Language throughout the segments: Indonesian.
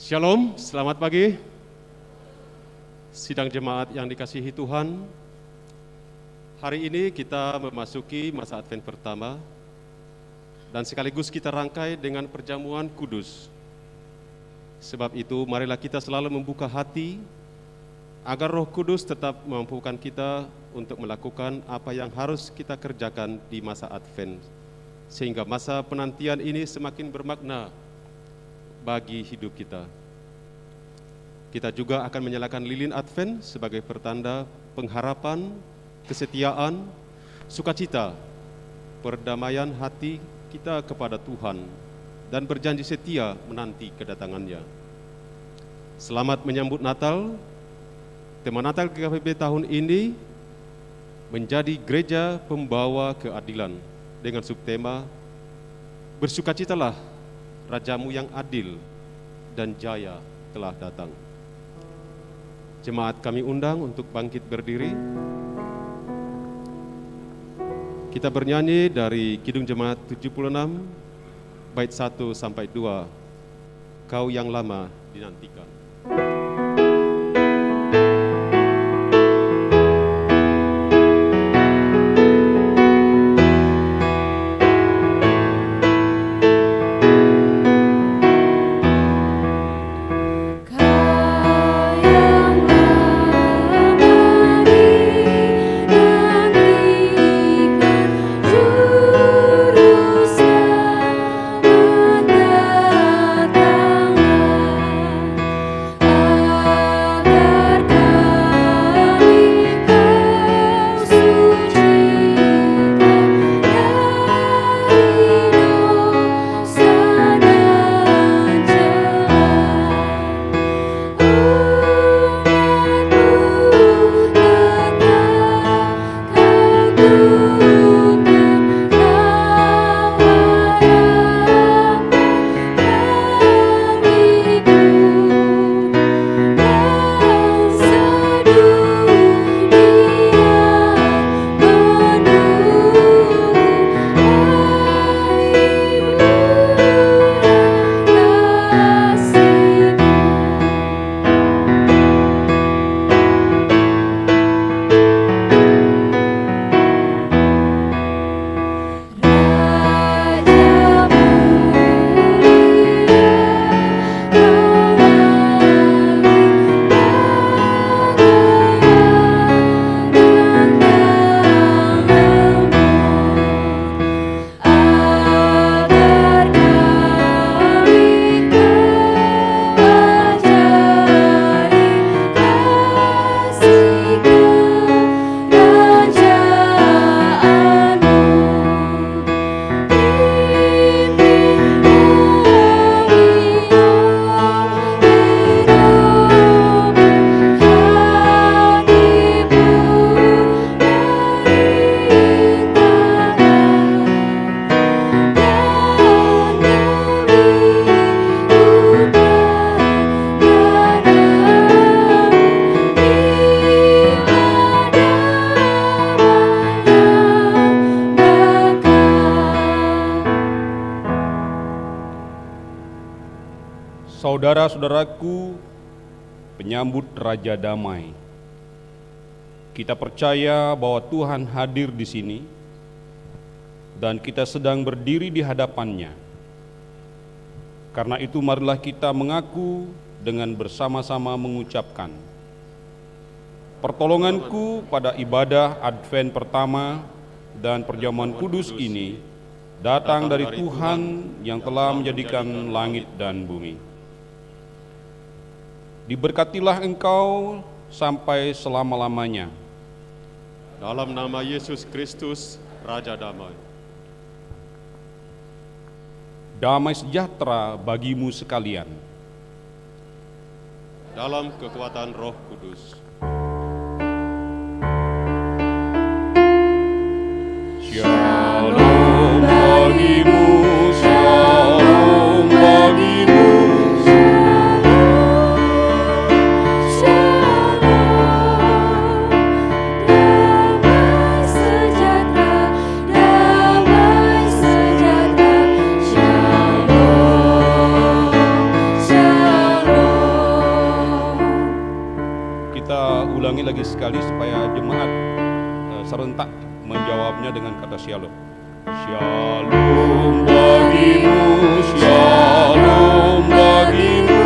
Shalom, selamat pagi. Sidang jemaat yang dikasihi Tuhan, hari ini kita memasuki masa Advent pertama dan sekaligus kita rangkai dengan perjamuan kudus. Sebab itu marilah kita selalu membuka hati agar Roh Kudus tetap memampukan kita untuk melakukan apa yang harus kita kerjakan di masa Advent, sehingga masa penantian ini semakin bermakna bagi hidup kita. Kita juga akan menyalakan lilin Advent sebagai pertanda pengharapan, kesetiaan, sukacita, perdamaian hati kita kepada Tuhan, dan berjanji setia menanti kedatangannya. Selamat menyambut Natal. Tema Natal GKPB tahun ini menjadi Gereja Pembawa Keadilan dengan subtema Bersukacitalah, Rajamu yang adil dan jaya telah datang. Jemaat kami undang untuk bangkit berdiri. Kita bernyanyi dari Kidung Jemaat 76, bait 1 sampai 2, Kau yang lama dinantikan. Saudara-saudaraku, penyambut Raja Damai, kita percaya bahwa Tuhan hadir di sini dan kita sedang berdiri di hadapannya. Karena itu marilah kita mengaku dengan bersama-sama mengucapkan, pertolonganku pada ibadah Advent pertama dan perjamuan kudus ini datang dari Tuhan yang telah menjadikan langit dan bumi. Diberkatilah engkau sampai selama-lamanya. Dalam nama Yesus Kristus, Raja Damai. Damai sejahtera bagimu sekalian. Dalam kekuatan Roh Kudus. Shalom bagimu, shalom bagimu. Shalom, shalom. energis sekali supaya jemaat serentak menjawabnya dengan kata shalom. Shalom bagimu, shalom bagimu.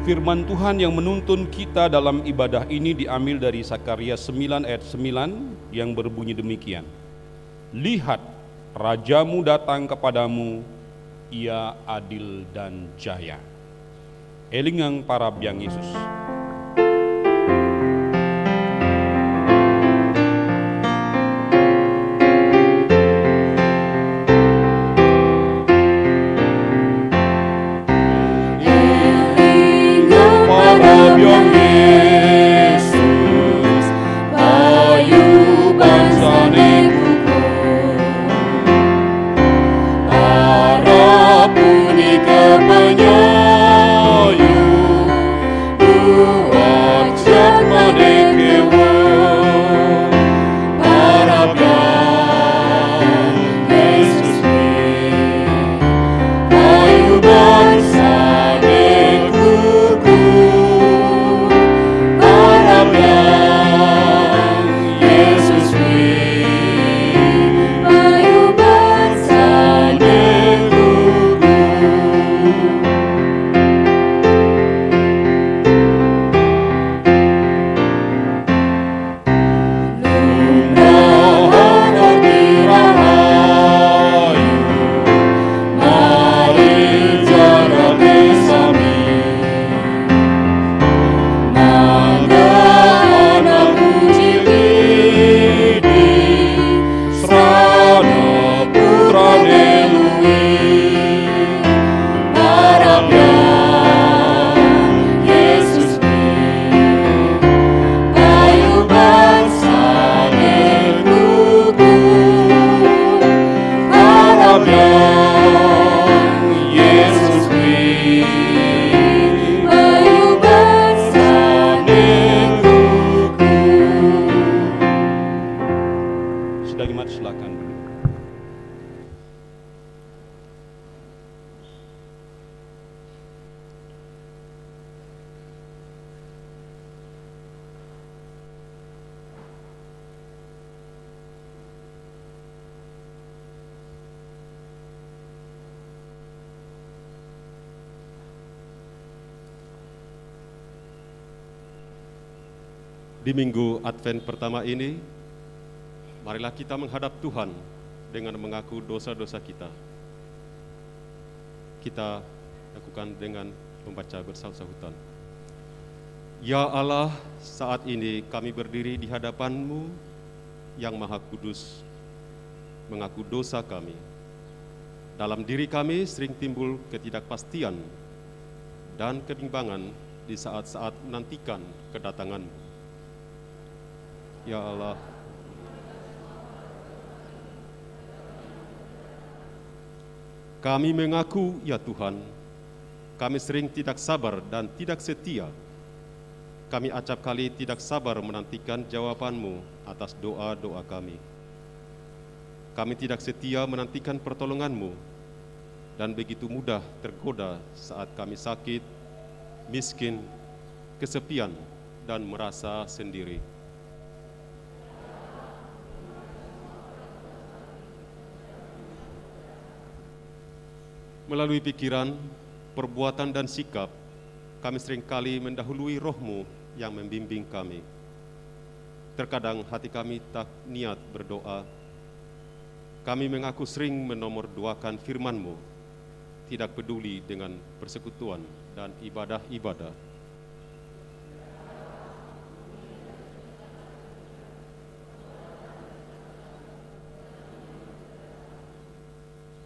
Firman Tuhan yang menuntun kita dalam ibadah ini diambil dari Sakaria 9 ayat 9 yang berbunyi demikian. Lihat, rajamu datang kepadamu, ia adil dan jaya. Elingang para biang Yesus. Di minggu Advent pertama ini, marilah kita menghadap Tuhan dengan mengaku dosa-dosa kita. Kita lakukan dengan membaca bersaut-sautan. Ya Allah, saat ini kami berdiri di hadapan-Mu yang Maha Kudus, mengaku dosa kami. Dalam diri kami sering timbul ketidakpastian dan kebimbangan di saat-saat menantikan kedatangan-Mu. Ya Allah, kami mengaku, ya Tuhan, kami sering tidak sabar dan tidak setia. Kami acap kali tidak sabar menantikan jawaban-Mu atas doa-doa kami. Kami tidak setia menantikan pertolongan-Mu dan begitu mudah tergoda saat kami sakit, miskin, kesepian, dan merasa sendiri. Melalui pikiran, perbuatan, dan sikap, kami seringkali mendahului Roh-Mu yang membimbing kami. Terkadang hati kami tak niat berdoa. Kami mengaku sering menomorduakan firman-Mu, tidak peduli dengan persekutuan dan ibadah-ibadah.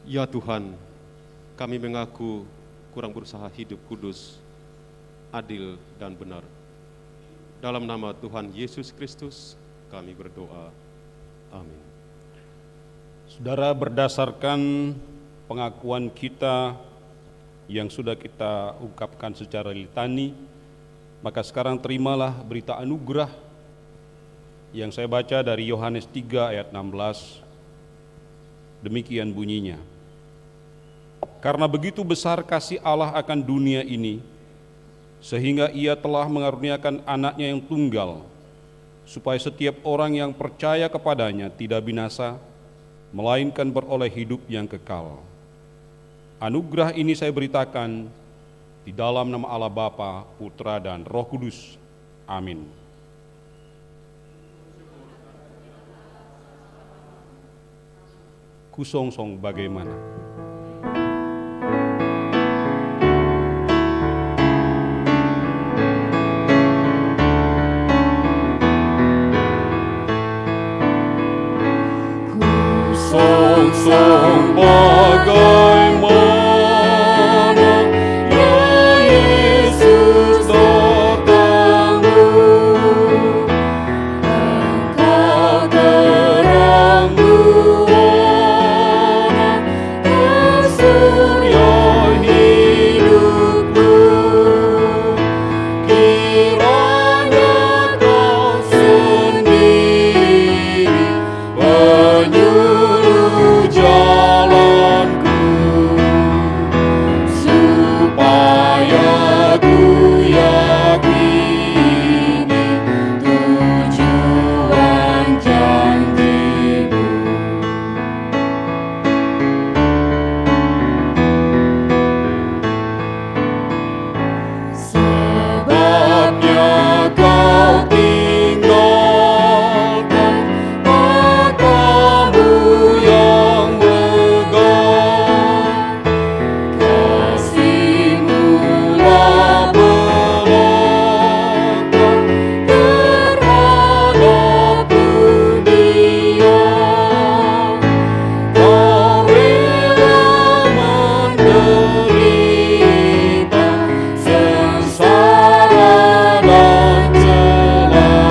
Ya Tuhan, kami mengaku kurang berusaha hidup kudus, adil, dan benar. Dalam nama Tuhan Yesus Kristus, kami berdoa. Amin. Saudara, berdasarkan pengakuan kita yang sudah kita ungkapkan secara litani, maka sekarang terimalah berita anugerah yang saya baca dari Yohanes 3 ayat 16. Demikian bunyinya. Karena begitu besar kasih Allah akan dunia ini, sehingga Ia telah mengaruniakan anaknya yang tunggal, supaya setiap orang yang percaya kepadanya tidak binasa, melainkan beroleh hidup yang kekal. Anugerah ini saya beritakan di dalam nama Allah Bapa, Putra, dan Roh Kudus. Amin. Kusongsong bagaimana? Kusongsong bagaimana, ya Yesus datangmu, engkau terang buana, kau surya hidupku, kiranya kau sendiri penyuluh jalanku, supaya ku yakini tujuan janji-Mu. Sebabnya kau tinggalkan matamu yang megah, kasih-Mu lah belaka terhadap dunia. Kau rela menderita sengsara dan celah,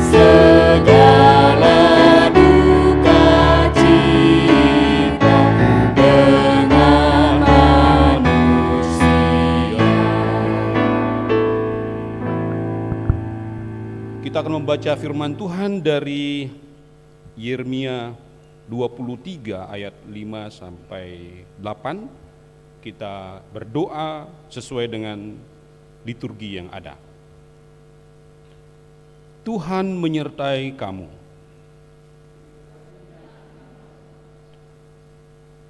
segala duka cita dengan manusia. Kita akan membaca firman Tuhan dari Yeremia 23 ayat 5 sampai 8. Kita berdoa sesuai dengan liturgi yang ada. Tuhan menyertai kamu.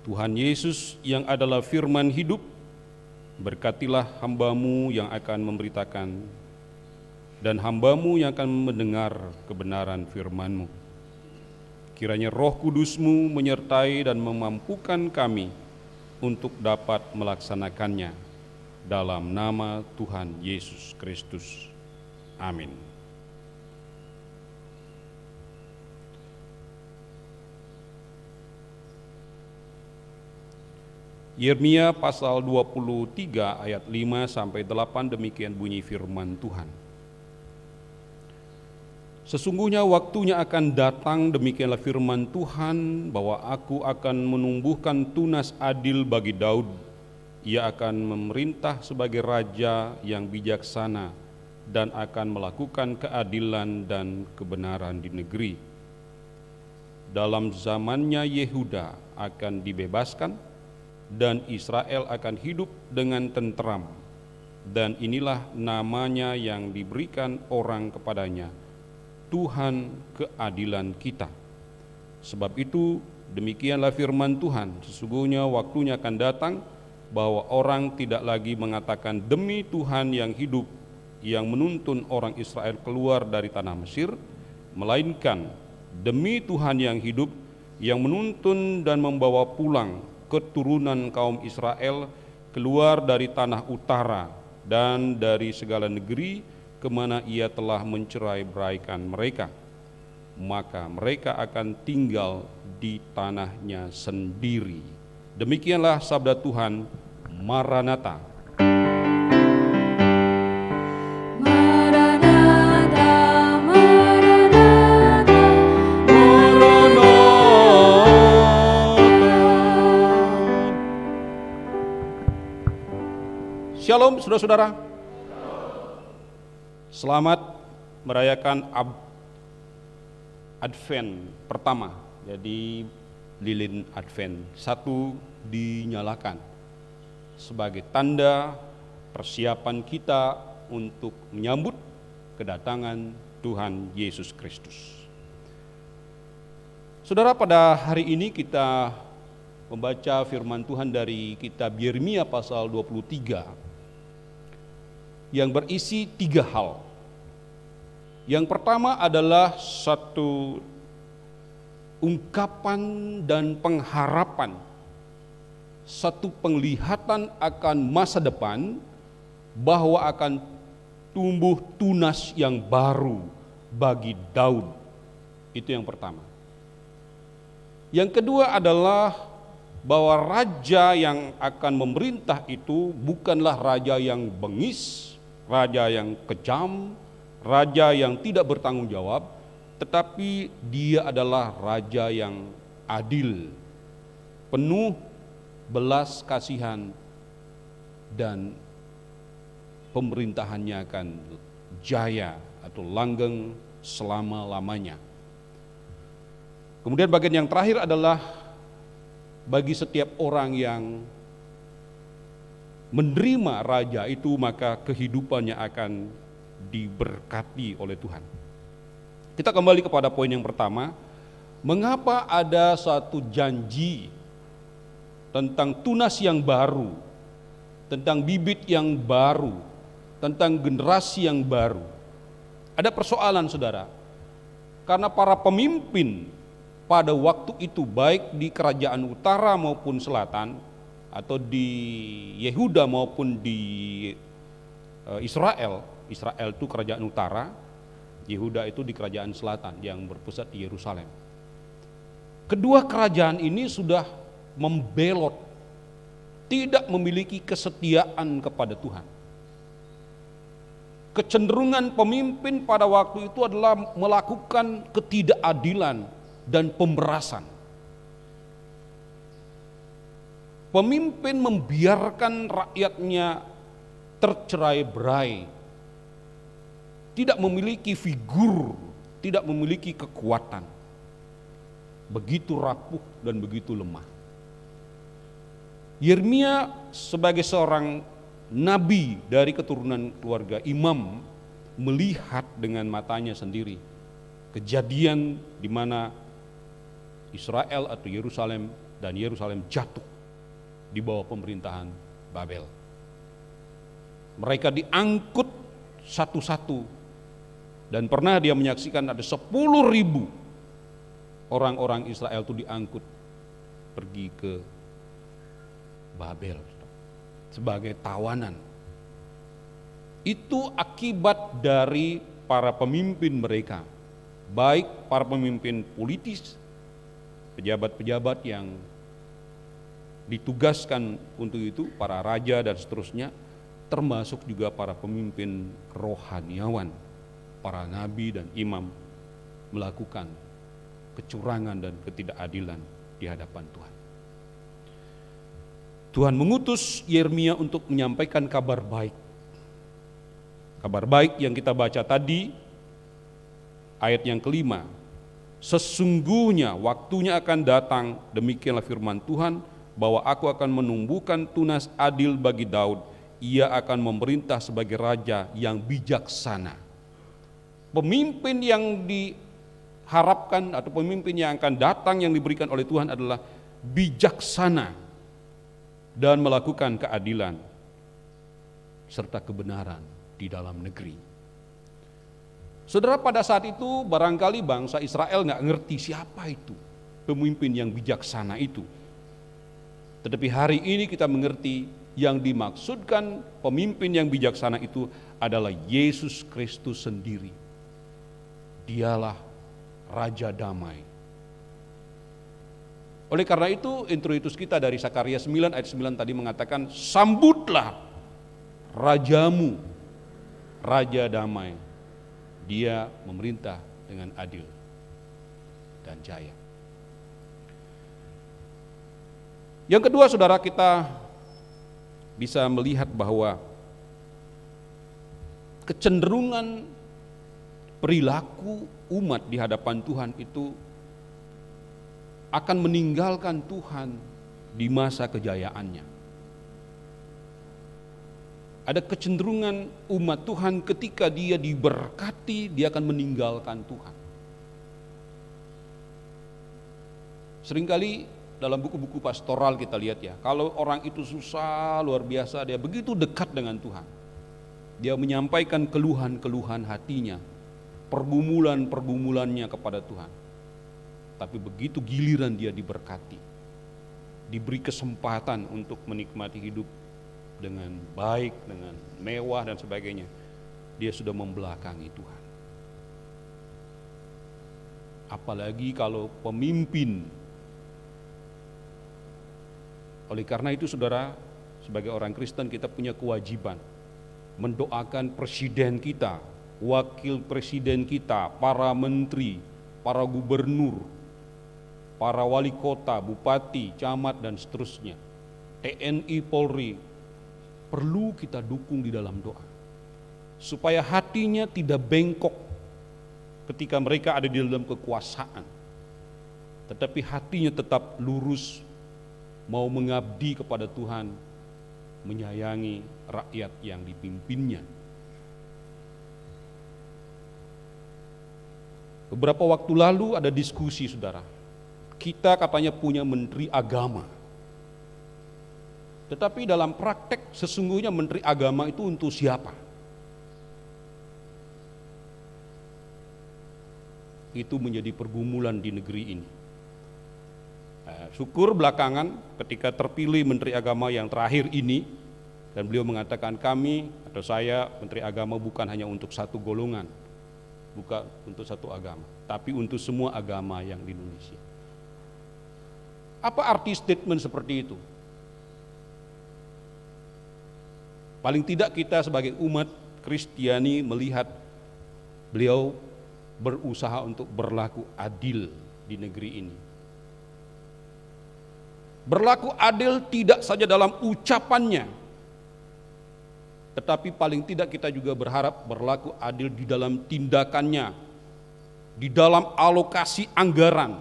Tuhan Yesus yang adalah firman hidup, berkatilah hamba-Mu yang akan memberitakan dan hamba-Mu yang akan mendengar kebenaran firman-Mu. Kiranya Roh Kudus-Mu menyertai dan memampukan kami untuk dapat melaksanakannya dalam nama Tuhan Yesus Kristus. Amin. Yeremia pasal 23 ayat 5 sampai 8, demikian bunyi firman Tuhan. Sesungguhnya waktunya akan datang, demikianlah firman Tuhan, bahwa aku akan menumbuhkan tunas adil bagi Daud. Ia akan memerintah sebagai raja yang bijaksana dan akan melakukan keadilan dan kebenaran di negeri. Dalam zamannya Yehuda akan dibebaskan dan Israel akan hidup dengan tentram. Dan inilah namanya yang diberikan orang kepadanya, Tuhan keadilan kita. Sebab itu demikianlah firman Tuhan, sesungguhnya waktunya akan datang bahwa orang tidak lagi mengatakan demi Tuhan yang hidup yang menuntun orang Israel keluar dari tanah Mesir, melainkan demi Tuhan yang hidup yang menuntun dan membawa pulang keturunan kaum Israel keluar dari tanah utara dan dari segala negeri kemana ia telah mencerai-beraikan mereka. Maka mereka akan tinggal di tanahnya sendiri. Demikianlah sabda Tuhan. Maranatha. Shalom saudara-saudara. Selamat merayakan Advent pertama. Jadi lilin Advent 1 dinyalakan sebagai tanda persiapan kita untuk menyambut kedatangan Tuhan Yesus Kristus. Saudara, pada hari ini kita membaca firman Tuhan dari kitab Yeremia pasal 23 yang berisi 3 hal. Yang pertama adalah satu ungkapan dan pengharapan, satu penglihatan akan masa depan bahwa akan tumbuh tunas yang baru bagi Daud. Itu yang pertama. Yang kedua adalah bahwa raja yang akan memerintah itu bukanlah raja yang bengis, raja yang kejam, raja yang tidak bertanggung jawab, tetapi dia adalah raja yang adil, penuh belas kasihan, dan pemerintahannya akan jaya atau langgeng selama-lamanya. Kemudian bagian yang terakhir adalah bagi setiap orang yang menerima raja itu, maka kehidupannya akan diberkati oleh Tuhan. Kita kembali kepada poin yang pertama. Mengapa ada satu janji tentang tunas yang baru, tentang bibit yang baru, tentang generasi yang baru? Ada persoalan, saudara, karena para pemimpin pada waktu itu, baik di kerajaan utara maupun selatan, atau di Yehuda maupun di Israel itu kerajaan utara, Yehuda itu di kerajaan selatan yang berpusat di Yerusalem. Kedua kerajaan ini sudah membelot, tidak memiliki kesetiaan kepada Tuhan. Kecenderungan pemimpin pada waktu itu adalah melakukan ketidakadilan dan pemerasan. Pemimpin membiarkan rakyatnya tercerai-berai, tidak memiliki figur, tidak memiliki kekuatan, begitu rapuh dan begitu lemah. Yeremia sebagai seorang nabi dari keturunan keluarga imam melihat dengan matanya sendiri kejadian di mana Israel atau Yerusalem jatuh di bawah pemerintahan Babel. Mereka diangkut satu-satu, dan pernah dia menyaksikan ada 10.000 orang-orang Israel itu diangkut pergi ke Babel sebagai tawanan. Itu akibat dari para pemimpin mereka, baik para pemimpin politis, pejabat-pejabat yang ditugaskan untuk itu, para raja dan seterusnya, termasuk juga para pemimpin rohaniawan, para nabi dan imam, melakukan kecurangan dan ketidakadilan di hadapan Tuhan. Tuhan mengutus Yeremia untuk menyampaikan kabar baik. Kabar baik yang kita baca tadi, ayat yang kelima, sesungguhnya waktunya akan datang, demikianlah firman Tuhan, bahwa aku akan menumbuhkan tunas adil bagi Daud, ia akan memerintah sebagai raja yang bijaksana. Pemimpin yang diharapkan atau pemimpin yang akan datang yang diberikan oleh Tuhan adalah bijaksana dan melakukan keadilan serta kebenaran di dalam negeri. Saudara, pada saat itu barangkali bangsa Israel nggak ngerti siapa itu pemimpin yang bijaksana itu. Tetapi hari ini kita mengerti yang dimaksudkan pemimpin yang bijaksana itu adalah Yesus Kristus sendiri. Dialah Raja Damai. Oleh karena itu introitus kita dari Sakaria 9 ayat 9 tadi mengatakan, sambutlah Rajamu, Raja Damai. Dia memerintah dengan adil dan jaya. Yang kedua, saudara, kita bisa melihat bahwa kecenderungan perilaku umat di hadapan Tuhan itu akan meninggalkan Tuhan di masa kejayaannya. Ada kecenderungan umat Tuhan ketika dia diberkati, dia akan meninggalkan Tuhan. Seringkali dalam buku-buku pastoral kita lihat ya, kalau orang itu susah luar biasa, dia begitu dekat dengan Tuhan. Dia menyampaikan keluhan-keluhan hatinya, pergumulan-pergumulannya kepada Tuhan. Tapi begitu giliran dia diberkati, diberi kesempatan untuk menikmati hidup dengan baik, dengan mewah dan sebagainya, dia sudah membelakangi Tuhan. Apalagi kalau pemimpin. Oleh karena itu saudara, sebagai orang Kristen kita punya kewajiban mendoakan presiden kita, wakil presiden kita, para menteri, para gubernur, para wali kota, bupati, camat dan seterusnya, TNI, Polri, perlu kita dukung di dalam doa supaya hatinya tidak bengkok ketika mereka ada di dalam kekuasaan, tetapi hatinya tetap lurus, mau mengabdi kepada Tuhan, menyayangi rakyat yang dipimpinnya. Beberapa waktu lalu ada diskusi saudara, kita katanya punya menteri agama. Tetapi dalam praktek sesungguhnya menteri agama itu untuk siapa? Itu menjadi pergumulan di negeri ini. Syukur belakangan ketika terpilih menteri agama yang terakhir ini, dan beliau mengatakan kami atau saya menteri agama bukan hanya untuk satu golongan, bukan untuk satu agama, tapi untuk semua agama yang di Indonesia. Apa arti statement seperti itu? Paling tidak kita sebagai umat Kristiani melihat beliau berusaha untuk berlaku adil di negeri ini. Berlaku adil tidak saja dalam ucapannya, tetapi paling tidak kita juga berharap berlaku adil di dalam tindakannya, di dalam alokasi anggaran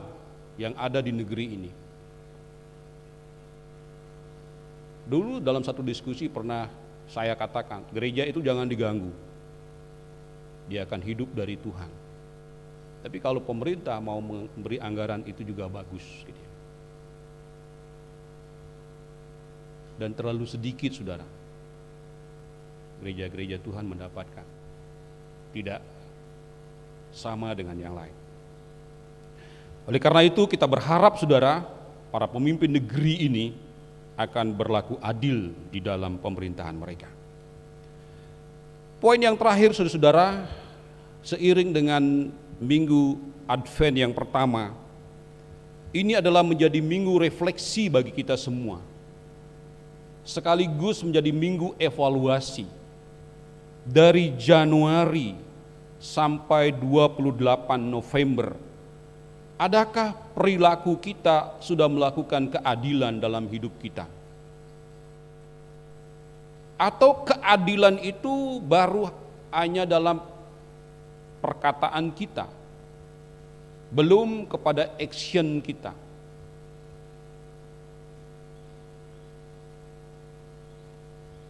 yang ada di negeri ini. Dulu dalam satu diskusi pernah saya katakan, gereja itu jangan diganggu, dia akan hidup dari Tuhan. Tapi kalau pemerintah mau memberi anggaran itu juga bagus gitu. Dan terlalu sedikit saudara gereja-gereja Tuhan mendapatkan, tidak sama dengan yang lain. Oleh karena itu kita berharap saudara, para pemimpin negeri ini akan berlaku adil di dalam pemerintahan mereka. Poin yang terakhir saudara-saudara, seiring dengan minggu Advent yang pertama, ini adalah menjadi minggu refleksi bagi kita semua, sekaligus menjadi minggu evaluasi dari Januari sampai 28 November. Adakah perilaku kita sudah melakukan keadilan dalam hidup kita? Atau keadilan itu baru hanya dalam perkataan kita, belum kepada action kita?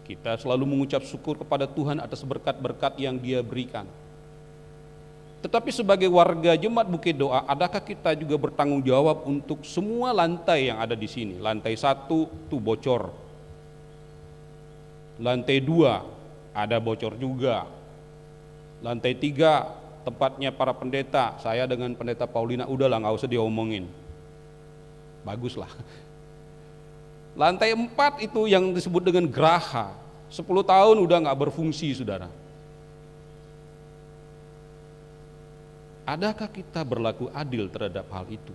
Kita selalu mengucap syukur kepada Tuhan atas berkat-berkat yang Dia berikan. Tetapi sebagai warga Jemaat Bukit Doa, adakah kita juga bertanggung jawab untuk semua lantai yang ada di sini? Lantai 1 itu bocor, lantai 2 ada bocor juga, lantai 3 tempatnya para pendeta, saya dengan pendeta Paulina udahlah nggak usah diomongin, baguslah. Lantai 4 itu yang disebut dengan geraha, 10 tahun udah nggak berfungsi saudara. Adakah kita berlaku adil terhadap hal itu?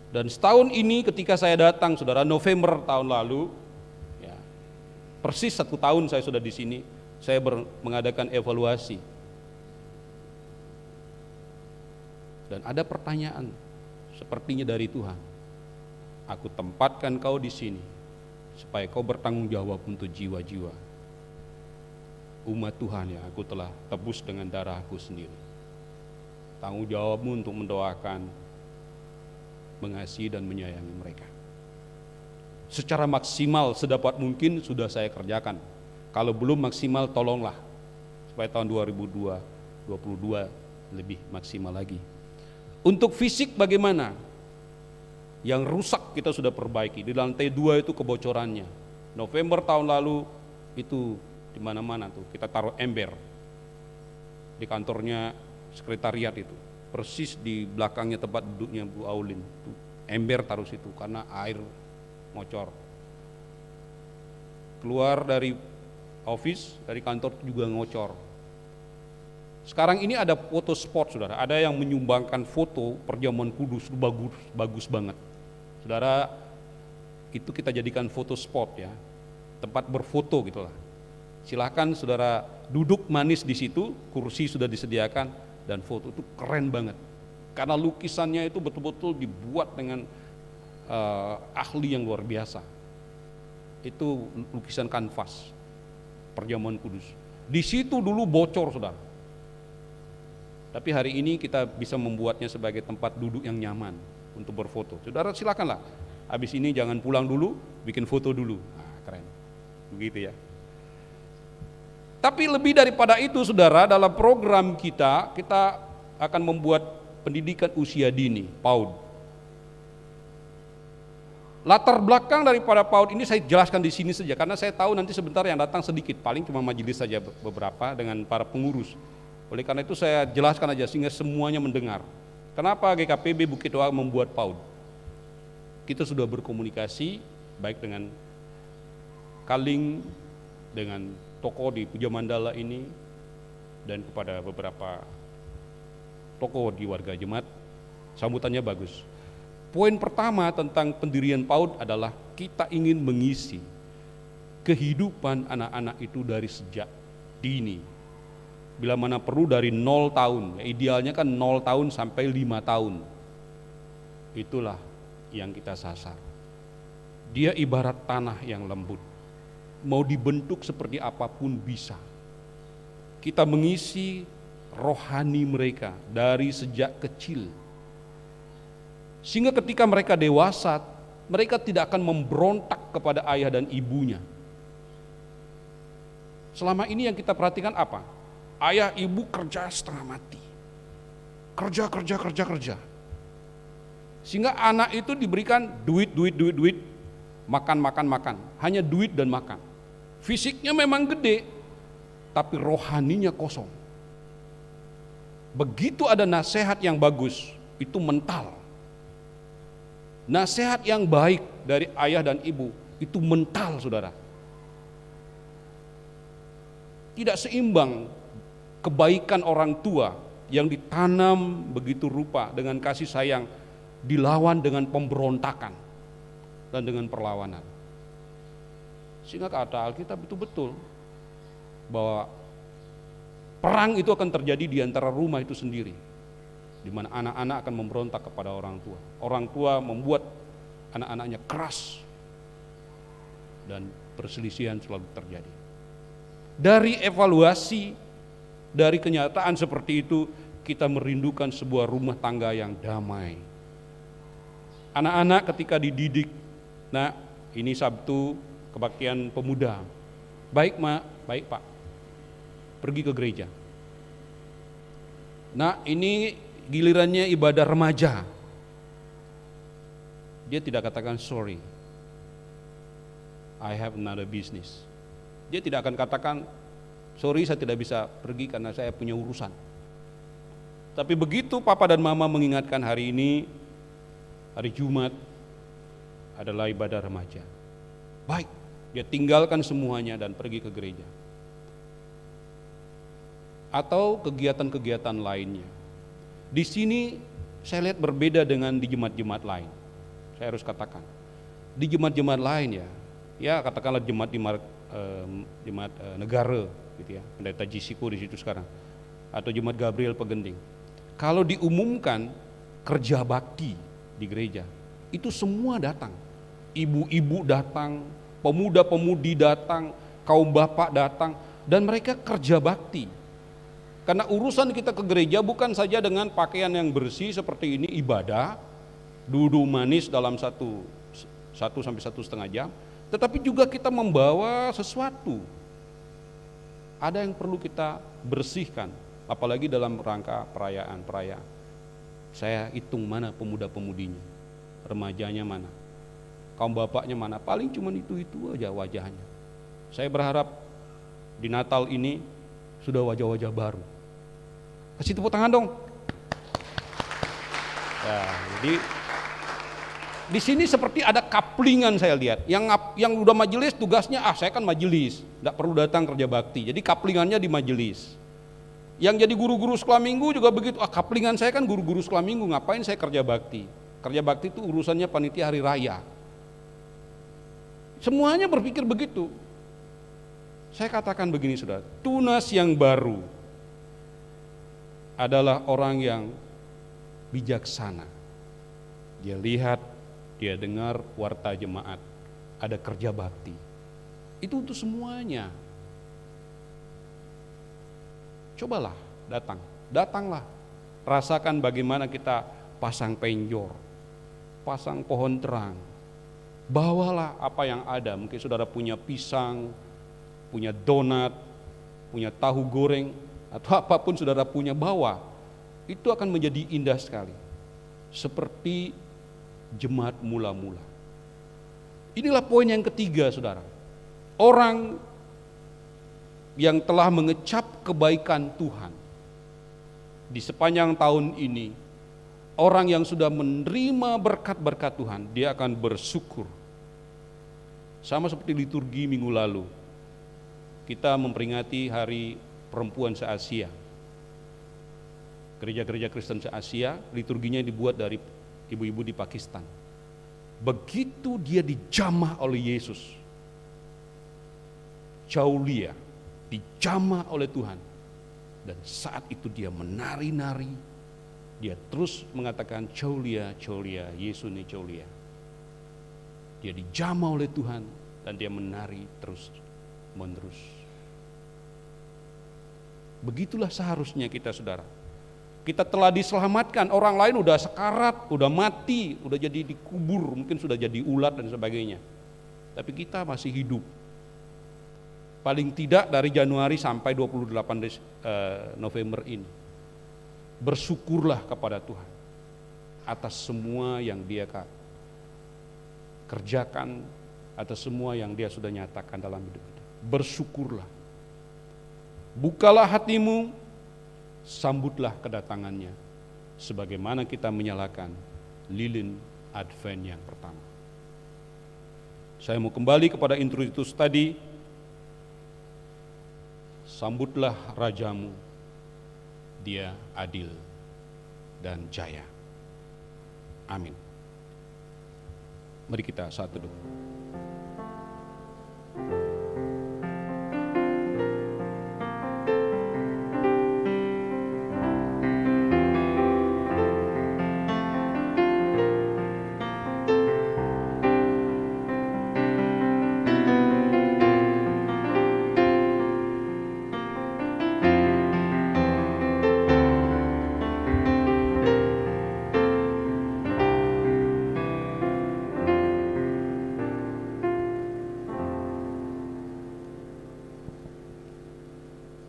Dan setahun ini ketika saya datang saudara, November tahun lalu, ya, persis 1 tahun saya sudah di sini, saya mengadakan evaluasi. Dan ada pertanyaan sepertinya dari Tuhan. Aku tempatkan kau di sini supaya kau bertanggung jawab untuk jiwa-jiwa. umat Tuhan ya, aku telah tebus dengan darahku sendiri. Tanggung jawabmu untuk mendoakan, mengasihi dan menyayangi mereka. Secara maksimal sedapat mungkin sudah saya kerjakan. Kalau belum maksimal tolonglah supaya tahun 2022 lebih maksimal lagi. Untuk fisik bagaimana? Yang rusak kita sudah perbaiki. Di lantai 2 itu kebocorannya. November tahun lalu itu di mana-mana tuh kita taruh ember di kantornya sekretariat itu, persis di belakangnya tempat duduknya Bu Aulin. Tuh, ember taruh situ karena air ngocor. Keluar dari office, dari kantor juga ngocor. Sekarang ini ada foto spot, saudara. Ada yang menyumbangkan foto perjamuan kudus, bagus banget. Saudara, itu kita jadikan foto spot ya, tempat berfoto gitulah. Silahkan saudara duduk manis di situ, kursi sudah disediakan dan foto itu keren banget. Karena lukisannya itu betul-betul dibuat dengan ahli yang luar biasa. Itu lukisan kanvas perjamuan kudus. Di situ dulu bocor, saudara. Tapi hari ini kita bisa membuatnya sebagai tempat duduk yang nyaman untuk berfoto. Saudara silakanlah. Habis ini jangan pulang dulu, bikin foto dulu. Nah, keren. Begitu ya. Tapi lebih daripada itu, saudara, dalam program kita akan membuat pendidikan usia dini, PAUD. Latar belakang daripada PAUD ini saya jelaskan di sini saja, karena saya tahu nanti sebentar yang datang sedikit, paling cuma majelis saja beberapa dengan para pengurus. Oleh karena itu saya jelaskan aja sehingga semuanya mendengar. Kenapa GKPB Bukit Doa membuat PAUD? Kita sudah berkomunikasi baik dengan Kaling, dengan tokoh di Puja Mandala ini, dan kepada beberapa tokoh di warga jemaat. Sambutannya bagus. Poin pertama tentang pendirian PAUD adalah kita ingin mengisi kehidupan anak-anak itu dari sejak dini. Bila mana perlu dari 0 tahun, ya idealnya kan 0 tahun sampai 5 tahun. Itulah yang kita sasar. Dia ibarat tanah yang lembut. Mau dibentuk seperti apapun bisa. Kita mengisi rohani mereka dari sejak kecil. Sehingga ketika mereka dewasa, mereka tidak akan memberontak kepada ayah dan ibunya. Selama ini yang kita perhatikan apa? Ayah ibu kerja setengah mati. Kerja. Sehingga anak itu diberikan duit, makan. Hanya duit dan makan. Fisiknya memang gede, tapi rohaninya kosong. Begitu ada nasihat yang bagus, itu mental. Nasihat yang baik dari ayah dan ibu, itu mental, saudara. Tidak seimbang kebaikan orang tua yang ditanam begitu rupa dengan kasih sayang, dilawan dengan pemberontakan dan dengan perlawanan. Sehingga kata Alkitab betul-betul bahwa perang itu akan terjadi di antara rumah itu sendiri, di mana anak-anak akan memberontak kepada orang tua. Orang tua membuat anak-anaknya keras dan perselisihan selalu terjadi. Dari evaluasi, dari kenyataan seperti itu, kita merindukan sebuah rumah tangga yang damai. Anak-anak ketika dididik, nah ini Sabtu kebaktian pemuda, baik mak, baik pak, pergi ke gereja. Nah ini gilirannya ibadah remaja, dia tidak katakan sorry, I have another business. Dia tidak akan katakan sorry saya tidak bisa pergi karena saya punya urusan. Tapi begitu papa dan mama mengingatkan hari ini, hari Jumat adalah ibadah remaja, baik, dia tinggalkan semuanya dan pergi ke gereja. Atau kegiatan-kegiatan lainnya. Di sini saya lihat berbeda dengan di jemaat-jemaat lain. Saya harus katakan, di jemaat-jemaat lain ya katakanlah jemaat negara, gitu ya, pendeta Jisiko di situ sekarang, atau jemaat Gabriel Pegending. Kalau diumumkan kerja bakti di gereja, itu semua datang, ibu-ibu datang, pemuda-pemudi datang, kaum bapak datang, dan mereka kerja bakti. Karena urusan kita ke gereja bukan saja dengan pakaian yang bersih seperti ini, ibadah, duduk manis dalam 1-1,5 jam, tetapi juga kita membawa sesuatu. Ada yang perlu kita bersihkan, apalagi dalam rangka perayaan. Saya hitung mana pemuda-pemudinya, remajanya mana, kaum bapaknya mana, paling cuma itu aja wajahnya. Saya berharap di Natal ini sudah wajah-wajah baru. Kasih tepuk tangan dong. Ya, jadi di sini seperti ada kaplingan saya lihat. Yang udah majelis tugasnya, saya kan majelis, tidak perlu datang kerja bakti. Jadi kaplingannya di majelis. Yang jadi guru-guru sekolah minggu juga begitu. Kaplingan saya kan guru-guru sekolah minggu, ngapain saya kerja bakti? Kerja bakti itu urusannya panitia hari raya. Semuanya berpikir begitu. Saya katakan begini saudara, tunas yang baru adalah orang yang bijaksana. Dia lihat, dia dengar warta jemaat, ada kerja bakti. Itu untuk semuanya. Cobalah datanglah. Rasakan bagaimana kita pasang penjor, pasang pohon terang. Bawalah apa yang ada, mungkin saudara punya pisang, punya donat, punya tahu goreng, atau apapun saudara punya, bawa. Itu akan menjadi indah sekali. Seperti jemaat mula-mula. Inilah poin yang ketiga saudara. Orang yang telah mengecap kebaikan Tuhan di sepanjang tahun ini, orang yang sudah menerima berkat-berkat Tuhan, dia akan bersyukur. Sama seperti liturgi minggu lalu, kita memperingati Hari Perempuan se-Asia. Gereja-gereja Kristen se-Asia, liturginya dibuat dari ibu-ibu di Pakistan. Begitu dia dijamah oleh Yesus, Chaulia, dijamah oleh Tuhan, dan saat itu dia menari-nari, dia terus mengatakan Chaulia, Chaulia, Yesus nih Chaulia. Dia dijamah oleh Tuhan dan dia menari terus menerus. Begitulah seharusnya kita saudara. Kita telah diselamatkan, orang lain udah sekarat, udah mati, udah jadi dikubur, mungkin sudah jadi ulat dan sebagainya. Tapi kita masih hidup. Paling tidak dari Januari sampai 28 November ini. Bersyukurlah kepada Tuhan atas semua yang Dia kerjakan, atas semua yang Dia sudah nyatakan dalam hidup kita. Bersyukurlah. Bukalah hatimu, sambutlah kedatangannya, sebagaimana kita menyalakan lilin Advent yang pertama. Saya mau kembali kepada introitus tadi. Sambutlah Rajamu, Dia adil dan jaya. Amin. Mari kita saat teduh.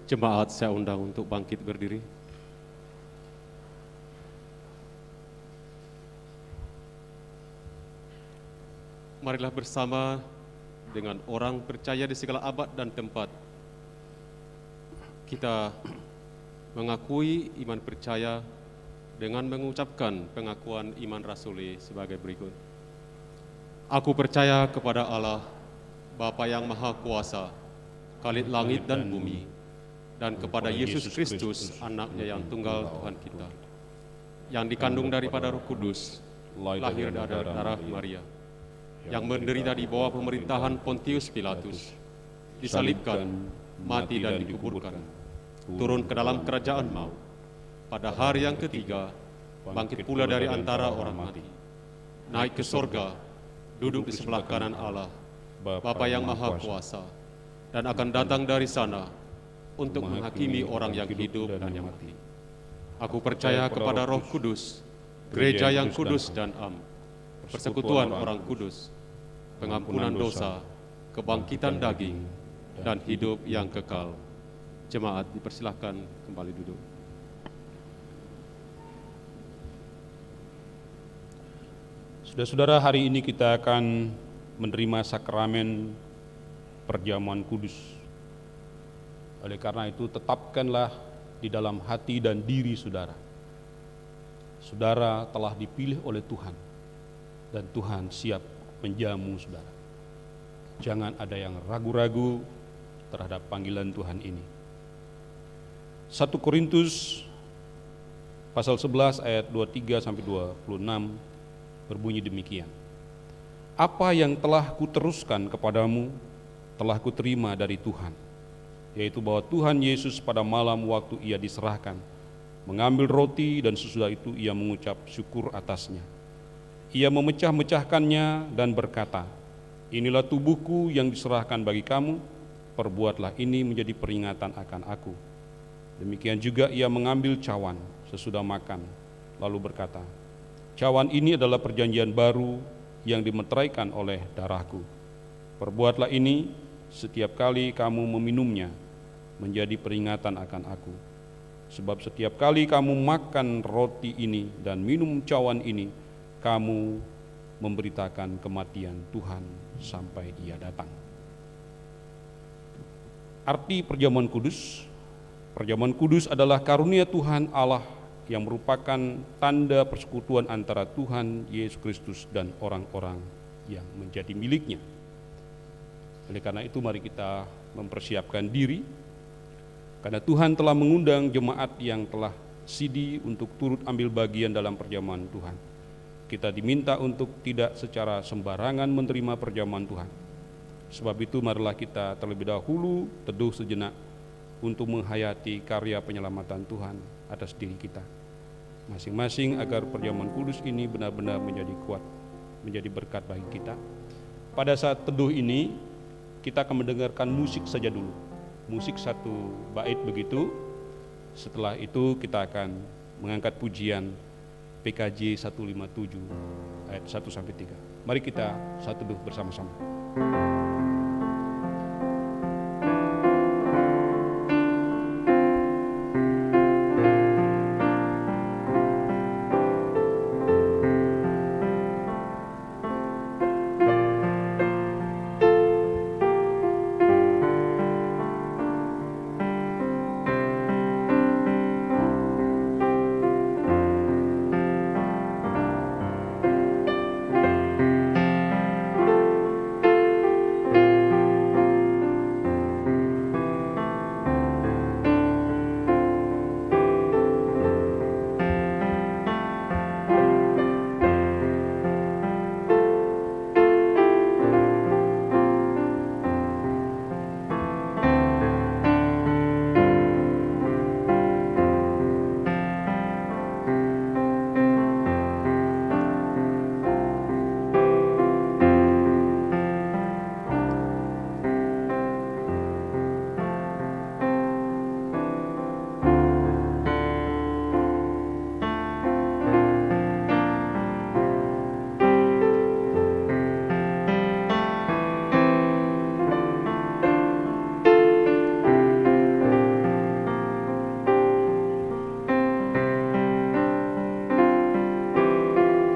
Jemaat saya undang untuk bangkit berdiri. Marilah bersama dengan orang percaya di segala abad dan tempat, kita mengakui iman percaya dengan mengucapkan pengakuan iman rasuli sebagai berikut. Aku percaya kepada Allah, Bapa yang Maha Kuasa, Khalid langit dan bumi, dan kepada Yesus Kristus, anaknya yang tunggal Tuhan kita, yang dikandung daripada Roh Kudus, lahir dari darah Maria, yang menderita di bawah pemerintahan Pontius Pilatus, disalibkan, mati dan dikuburkan, turun ke dalam kerajaan maut, pada hari yang ketiga, bangkit pula dari antara orang mati, naik ke sorga, duduk di sebelah kanan Allah, Bapa yang Maha Kuasa, dan akan datang dari sana untuk menghakimi orang yang hidup dan yang mati. Aku percaya kepada Roh Kudus, gereja yang kudus dan am, persekutuan orang kudus, pengampunan dosa, kebangkitan daging, dan hidup yang kekal. Jemaat dipersilahkan kembali duduk. Saudara-saudara, hari ini kita akan menerima sakramen perjamuan kudus. Oleh karena itu, tetapkanlah di dalam hati dan diri saudara. Saudara telah dipilih oleh Tuhan, dan Tuhan siap menjamu saudara. Jangan ada yang ragu-ragu terhadap panggilan Tuhan ini. 1 Korintus pasal 11 ayat 23 sampai 26 berbunyi demikian. Apa yang telah kuteruskan kepadamu telah kuterima dari Tuhan, yaitu bahwa Tuhan Yesus pada malam waktu ia diserahkan, mengambil roti dan sesudah itu ia mengucap syukur atasnya. Ia memecah-mecahkannya dan berkata, inilah tubuhku yang diserahkan bagi kamu, perbuatlah ini menjadi peringatan akan aku. Demikian juga ia mengambil cawan sesudah makan, lalu berkata, cawan ini adalah perjanjian baru yang dimeteraikan oleh darahku. Perbuatlah ini setiap kali kamu meminumnya menjadi peringatan akan aku. Sebab setiap kali kamu makan roti ini dan minum cawan ini, kamu memberitakan kematian Tuhan sampai ia datang. Arti perjamuan kudus. Perjamuan kudus adalah karunia Tuhan Allah yang merupakan tanda persekutuan antara Tuhan Yesus Kristus dan orang-orang yang menjadi miliknya. Oleh karena itu mari kita mempersiapkan diri, karena Tuhan telah mengundang jemaat yang telah sidi untuk turut ambil bagian dalam perjamuan Tuhan. Kita diminta untuk tidak secara sembarangan menerima perjamuan Tuhan. Sebab itu marilah kita terlebih dahulu teduh sejenak untuk menghayati karya penyelamatan Tuhan atas diri kita masing-masing, agar perjamuan kudus ini benar-benar menjadi kuat, menjadi berkat bagi kita. Pada saat teduh ini kita akan mendengarkan musik saja dulu, musik satu bait begitu. Setelah itu kita akan mengangkat pujian PKJ 157 ayat 1 sampai 3. Mari kita satu teduh bersama-sama.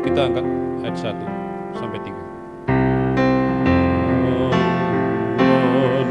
Kita angkat ayat 1 sampai 3. Tuhan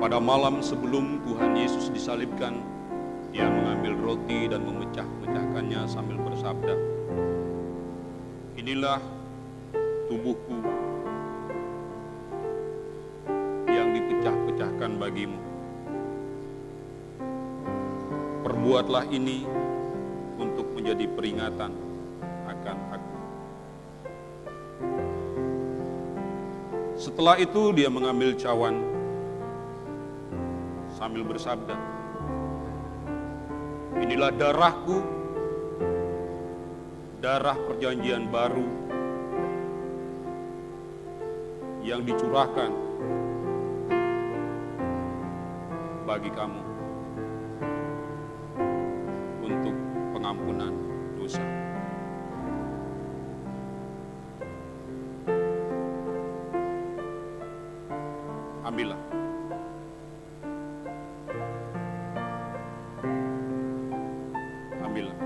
Pada malam sebelum Tuhan Yesus disalibkan, Dia mengambil roti dan memecah-mecahkannya sambil bersabda, "Inilah tubuhku yang dipecah-pecahkan bagimu. Perbuatlah ini untuk menjadi peringatan akan aku." Setelah itu Dia mengambil cawan sambil bersabda, "Inilah darahku, darah perjanjian baru yang dicurahkan bagi kamu untuk pengampunan dosa." Ambillah. Ambillah.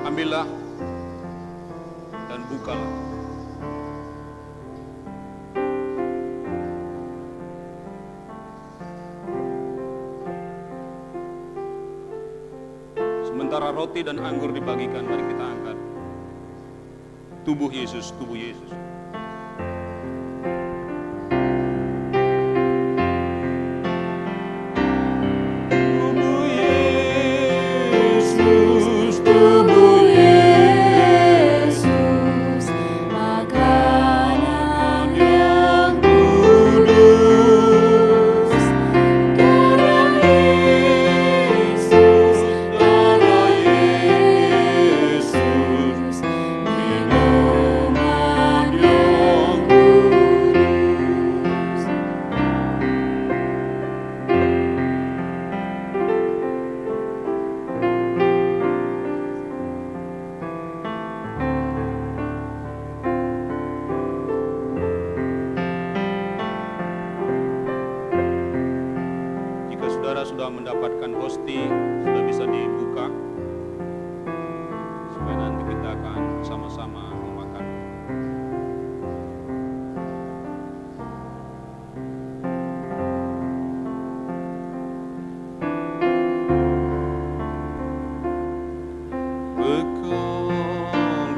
Ambillah dan bukalah. Sementara roti dan anggur dibagikan, mari kita angkat. Tubuh Yesus, tubuh Yesus. Sudah mendapatkan hosti, sudah bisa dibuka supaya nanti kita akan sama-sama memakan. Bekal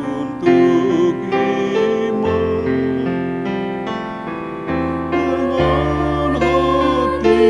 untuk iman dengan hati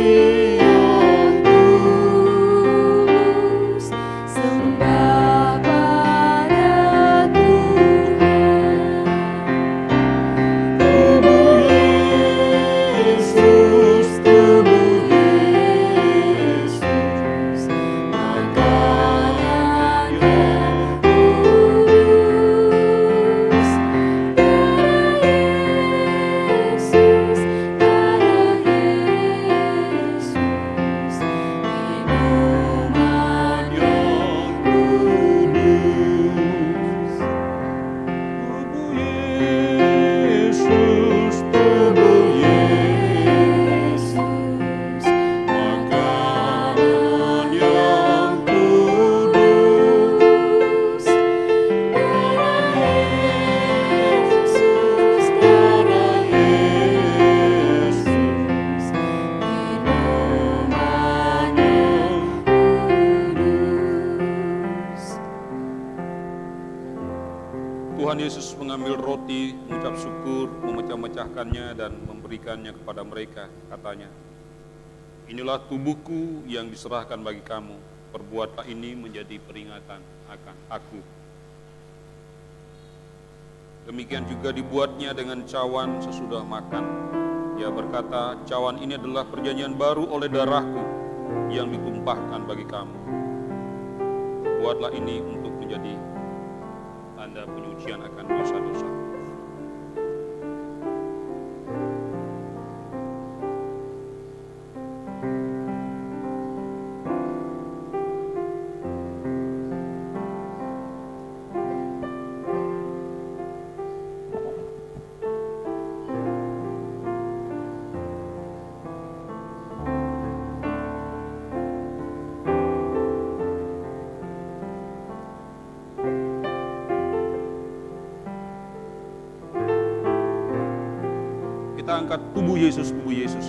Tuhan Yesus mengambil roti roti, mengucap syukur, memecah-mecahkannya dan memberikannya kepada mereka. Katanya, inilah tubuhku yang diserahkan bagi kamu, perbuatlah ini menjadi peringatan akan aku. Demikian juga dibuatnya dengan cawan sesudah makan. Ia berkata, cawan ini adalah perjanjian baru oleh darahku yang ditumpahkan bagi kamu. Buatlah ini untuk menjadi tanda penyucian akan dosa-dosa. Kita angkat tubuh Yesus, tubuh Yesus.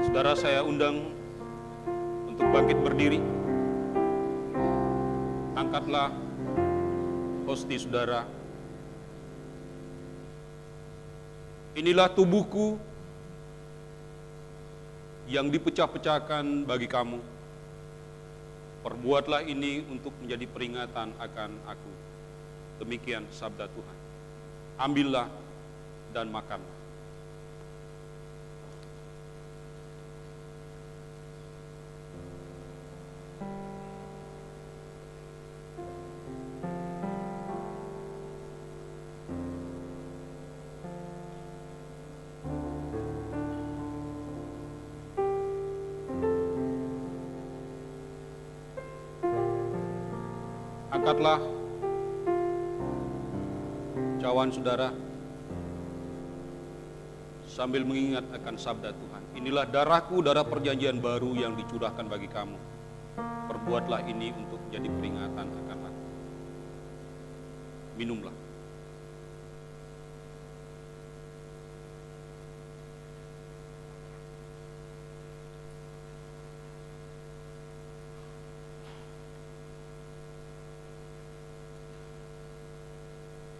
Saudara, saya undang untuk bangkit berdiri. Angkatlah hosti saudara. Inilah tubuhku yang dipecah-pecahkan bagi kamu. Perbuatlah ini untuk menjadi peringatan akan aku. Demikian sabda Tuhan. Ambillah dan makanlah. Angkatlah cawan saudara sambil mengingat akan sabda Tuhan. Inilah darahku, darah perjanjian baru yang dicurahkan bagi kamu. Perbuatlah ini untuk menjadi peringatan akan aku. Minumlah.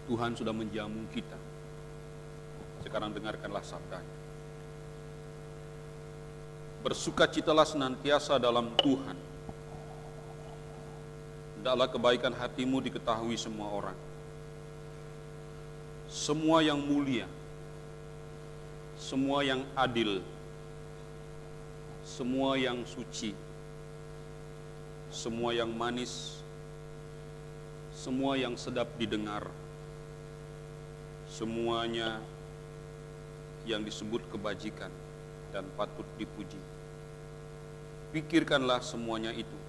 Tuhan sudah menjamu kita. Sekarang dengarkanlah sabdanya. Bersukacitalah senantiasa dalam Tuhan. Hendaklah kebaikan hatimu diketahui semua orang. Semua yang mulia, semua yang adil, semua yang suci, semua yang manis, semua yang sedap didengar, semuanya yang disebut kebajikan dan patut dipuji. Pikirkanlah semuanya itu.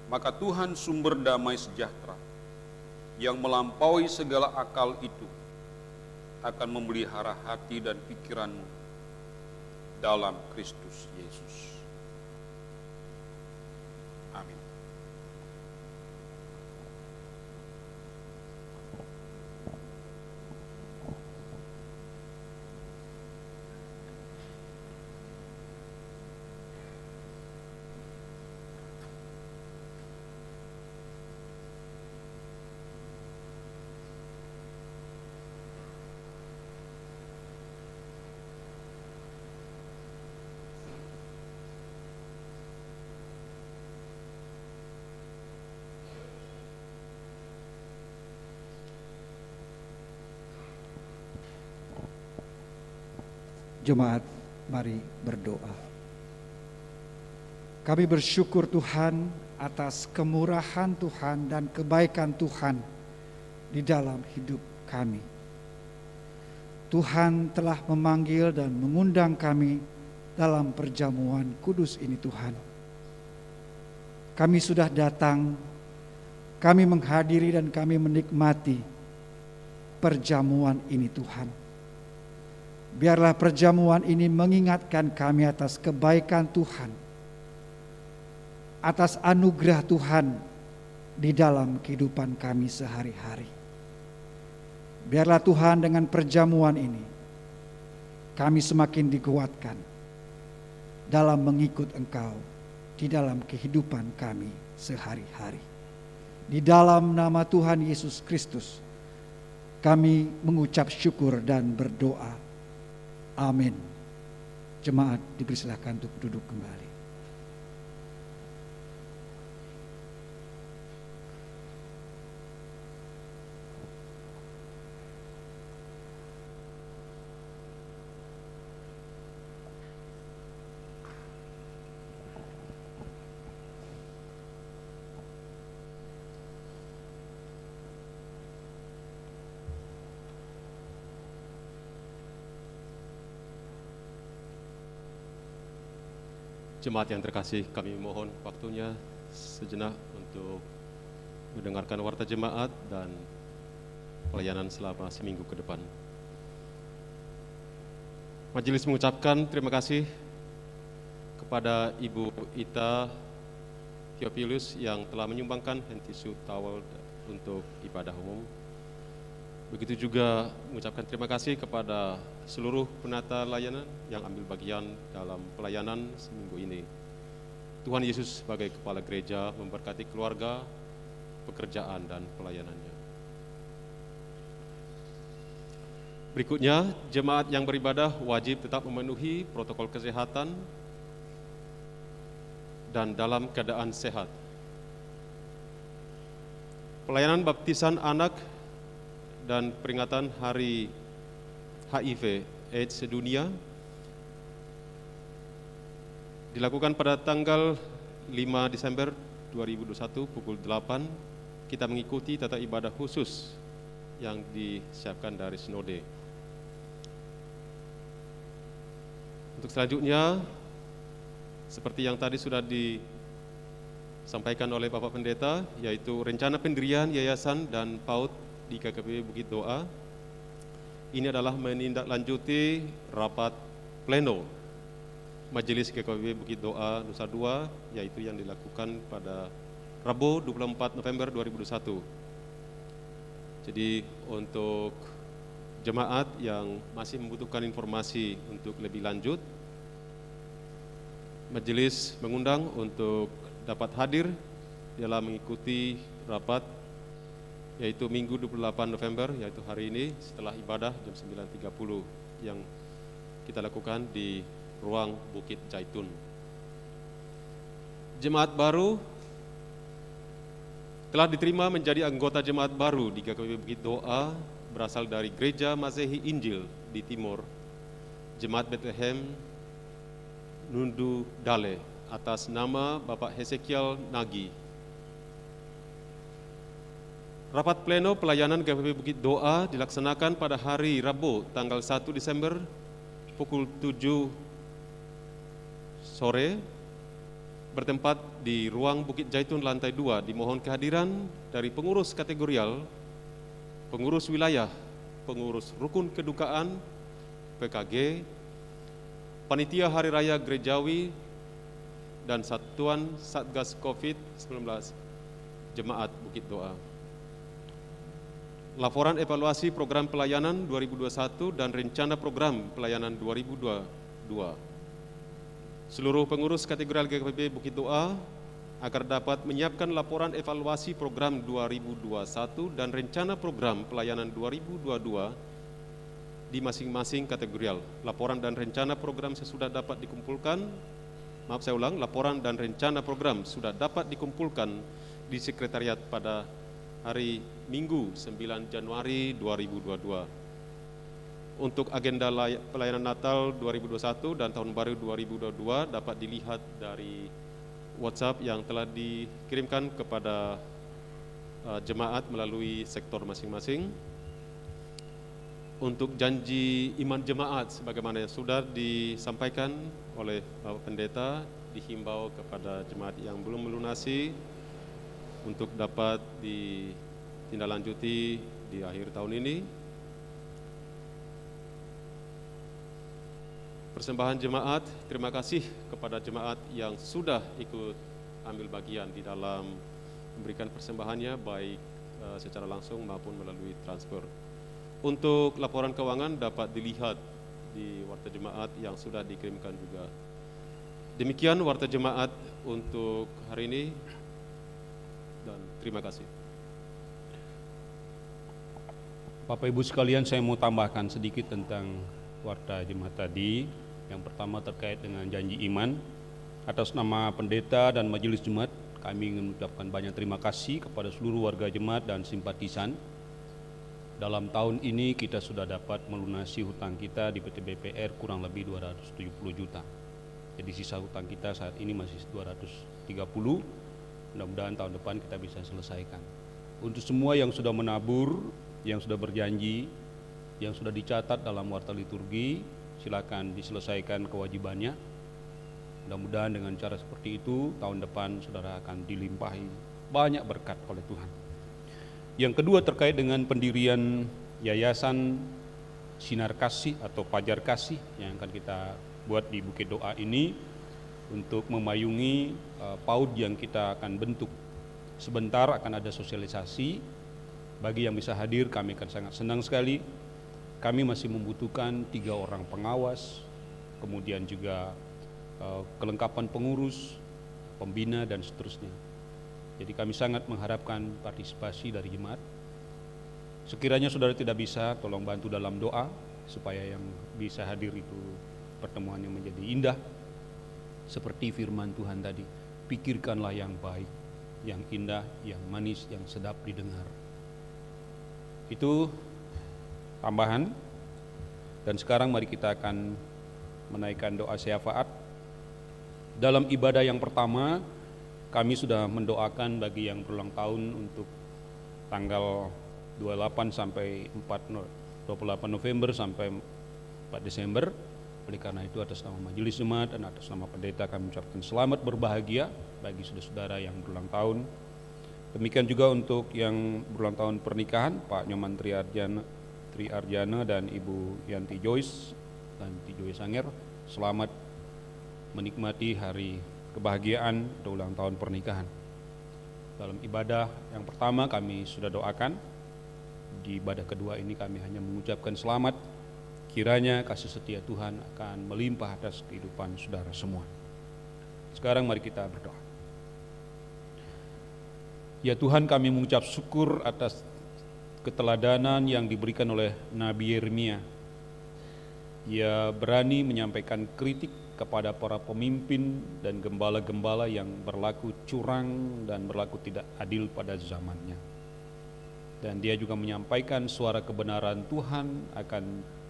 Maka Tuhan sumber damai sejahtera yang melampaui segala akal itu akan memelihara hati dan pikiranmu dalam Kristus Yesus. Amin. Jemaat, mari berdoa. Kami bersyukur Tuhan atas kemurahan Tuhan dan kebaikan Tuhan di dalam hidup kami. Tuhan telah memanggil dan mengundang kami dalam perjamuan kudus ini Tuhan. Kami sudah datang, kami menghadiri dan kami menikmati perjamuan ini Tuhan. Biarlah perjamuan ini mengingatkan kami atas kebaikan Tuhan, atas anugerah Tuhan di dalam kehidupan kami sehari-hari. Biarlah Tuhan dengan perjamuan ini, kami semakin dikuatkan dalam mengikut Engkau di dalam kehidupan kami sehari-hari. Di dalam nama Tuhan Yesus Kristus, kami mengucap syukur dan berdoa. Amin. Jemaat dipersilakan untuk duduk kembali. Jemaat yang terkasih, kami mohon waktunya sejenak untuk mendengarkan warta jemaat dan pelayanan selama seminggu ke depan. Majelis mengucapkan terima kasih kepada Ibu Ita Theophilus yang telah menyumbangkan hand tissue towel untuk ibadah umum. Begitu juga mengucapkan terima kasih kepada seluruh penata layanan yang ambil bagian dalam pelayanan seminggu ini. Tuhan Yesus sebagai Kepala Gereja memberkati keluarga, pekerjaan, dan pelayanannya. Berikutnya, jemaat yang beribadah wajib tetap memenuhi protokol kesehatan dan dalam keadaan sehat. Pelayanan baptisan anak dan peringatan Hari HIV AIDS sedunia dilakukan pada tanggal 5 Desember 2021 pukul 8. Kita mengikuti tata ibadah khusus yang disiapkan dari Sinode. Untuk selanjutnya, seperti yang tadi sudah disampaikan oleh Bapak Pendeta, yaitu rencana pendirian yayasan dan PAUD di GKP Bukit Doa. Ini adalah menindaklanjuti rapat pleno Majelis GKP Bukit Doa Nusa Dua, yaitu yang dilakukan pada Rabu 24 November 2021. Jadi untuk jemaat yang masih membutuhkan informasi untuk lebih lanjut, Majelis mengundang untuk dapat hadir dalam mengikuti rapat yaitu Minggu 28 November, yaitu hari ini setelah ibadah jam 9.30 yang kita lakukan di ruang Bukit Jaitun. Jemaat baru telah diterima menjadi anggota jemaat baru di GKP Bukit Doa berasal dari Gereja Masehi Injil di Timur, Jemaat Bethlehem Nundu Dale, atas nama Bapak Hezekiel Nagi. Rapat pleno pelayanan GKP Bukit Doa dilaksanakan pada hari Rabu tanggal 1 Desember pukul 7 sore bertempat di ruang Bukit Jaitun lantai 2. Dimohon kehadiran dari pengurus kategorial, pengurus wilayah, pengurus rukun kedukaan PKG, panitia Hari Raya Gerejawi, dan Satuan Satgas COVID-19 Jemaat Bukit Doa. Laporan evaluasi program pelayanan 2021 dan rencana program pelayanan 2022. Seluruh pengurus kategori GKPB Bukit Doa agar dapat menyiapkan laporan evaluasi program 2021 dan rencana program pelayanan 2022 di masing-masing kategorial. Laporan dan rencana program sudah dapat dikumpulkan, laporan dan rencana program sudah dapat dikumpulkan di sekretariat pada hari Minggu 9 Januari 2022. Untuk agenda pelayanan Natal 2021 dan Tahun Baru 2022 dapat dilihat dari WhatsApp yang telah dikirimkan kepada jemaat melalui sektor masing-masing. Untuk janji iman jemaat sebagaimana yang sudah disampaikan oleh Bapak Pendeta, dihimbau kepada jemaat yang belum melunasi untuk dapat ditindaklanjuti di akhir tahun ini. Persembahan jemaat, terima kasih kepada jemaat yang sudah ikut ambil bagian di dalam memberikan persembahannya, baik secara langsung maupun melalui transfer. Untuk laporan keuangan dapat dilihat di warta jemaat yang sudah dikirimkan juga. Demikian warta jemaat untuk hari ini, dan terima kasih. Bapak Ibu sekalian, saya mau tambahkan sedikit tentang warta jemaat tadi. Yang pertama terkait dengan janji iman. Atas nama pendeta dan majelis jemaat, kami ingin mengucapkan banyak terima kasih kepada seluruh warga jemaat dan simpatisan. Dalam tahun ini kita sudah dapat melunasi hutang kita di PT BPR kurang lebih 270 juta. Jadi sisa hutang kita saat ini masih 230. Mudah-mudahan tahun depan kita bisa selesaikan. Untuk semua yang sudah menabur, yang sudah berjanji, yang sudah dicatat dalam warta liturgi, silakan diselesaikan kewajibannya. Mudah-mudahan dengan cara seperti itu tahun depan saudara akan dilimpahi banyak berkat oleh Tuhan. Yang kedua terkait dengan pendirian Yayasan Sinar Kasih atau Pajar Kasih yang akan kita buat di Bukit Doa ini untuk memayungi PAUD yang kita akan bentuk. Sebentar akan ada sosialisasi. Bagi yang bisa hadir, kami akan sangat senang sekali. Kami masih membutuhkan 3 orang pengawas, kemudian juga kelengkapan pengurus, pembina, dan seterusnya. Jadi kami sangat mengharapkan partisipasi dari jemaat. Sekiranya saudara tidak bisa, tolong bantu dalam doa supaya yang bisa hadir itu pertemuannya menjadi indah. Seperti firman Tuhan tadi, pikirkanlah yang baik, yang indah, yang manis, yang sedap didengar. Itu tambahan. Dan sekarang mari kita akan menaikkan doa syafaat. Dalam ibadah yang pertama, kami sudah mendoakan bagi yang berulang tahun untuk tanggal 28 sampai 28 November sampai 4 Desember. Oleh karena itu atas nama majelis jemaat dan atas nama pendeta kami ucapkan selamat berbahagia bagi saudara-saudara yang berulang tahun. Demikian juga untuk yang berulang tahun pernikahan, Pak Nyoman Tri Arjana dan Ibu Yanti Joyce dan Ti Joyce Anger. Selamat menikmati hari kebahagiaan ulang tahun pernikahan. Dalam ibadah yang pertama kami sudah doakan. Di ibadah kedua ini kami hanya mengucapkan selamat. Kiranya kasih setia Tuhan akan melimpah atas kehidupan saudara semua. Sekarang mari kita berdoa. Ya Tuhan, kami mengucap syukur atas keteladanan yang diberikan oleh Nabi Yeremia. Ia berani menyampaikan kritik kepada para pemimpin dan gembala-gembala yang berlaku curang dan berlaku tidak adil pada zamannya. Dan dia juga menyampaikan suara kebenaran Tuhan akan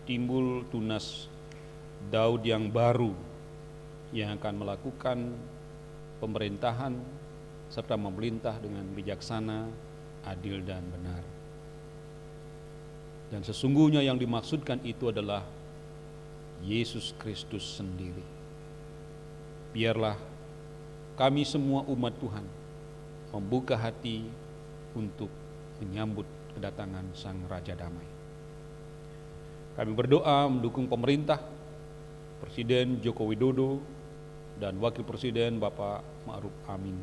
timbul tunas Daud yang baru yang akan melakukan pemerintahan serta memerintah dengan bijaksana, adil dan benar. Dan sesungguhnya yang dimaksudkan itu adalah Yesus Kristus sendiri. Biarlah kami semua umat Tuhan membuka hati untuk menyambut kedatangan Sang Raja Damai. Kami berdoa mendukung pemerintah, Presiden Joko Widodo, dan Wakil Presiden Bapak Ma'ruf Amin.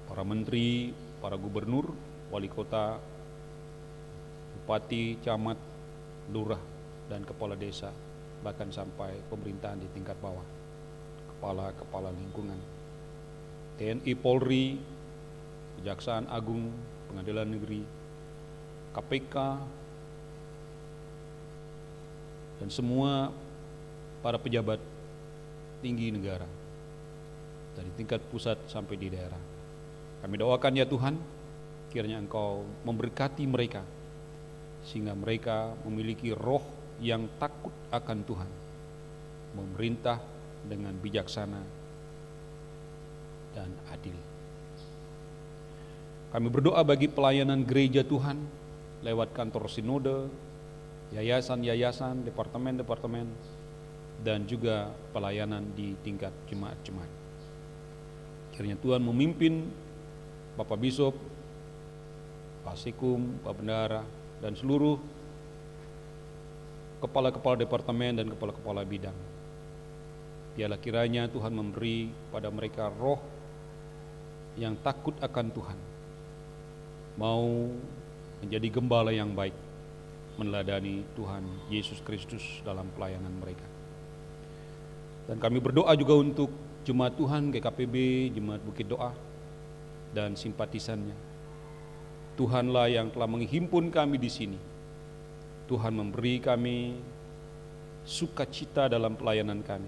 Para menteri, para gubernur, wali kota, bupati, camat, lurah, dan kepala desa, bahkan sampai pemerintahan di tingkat bawah, kepala lingkungan, TNI, Polri, Kejaksaan Agung, Pengadilan Negeri, KPK, dan semua para pejabat tinggi negara dari tingkat pusat sampai di daerah. Kami doakan ya Tuhan, kiranya Engkau memberkati mereka sehingga mereka memiliki roh yang takut akan Tuhan, memerintah dengan bijaksana dan adil. Kami berdoa bagi pelayanan gereja Tuhan lewat kantor sinode, yayasan-yayasan, departemen-departemen, dan juga pelayanan di tingkat jemaat-jemaat. Kiranya Tuhan memimpin Bapak Bishop, Pak Sikum, Pak Bendara, dan seluruh kepala-kepala departemen dan kepala-kepala bidang. Biarlah kiranya Tuhan memberi pada mereka roh yang takut akan Tuhan, mau menjadi gembala yang baik, meneladani Tuhan Yesus Kristus dalam pelayanan mereka. Dan kami berdoa juga untuk jemaat Tuhan GKPB, Jemaat Bukit Doa, dan simpatisannya. Tuhanlah yang telah menghimpun kami di sini. Tuhan memberi kami sukacita dalam pelayanan kami.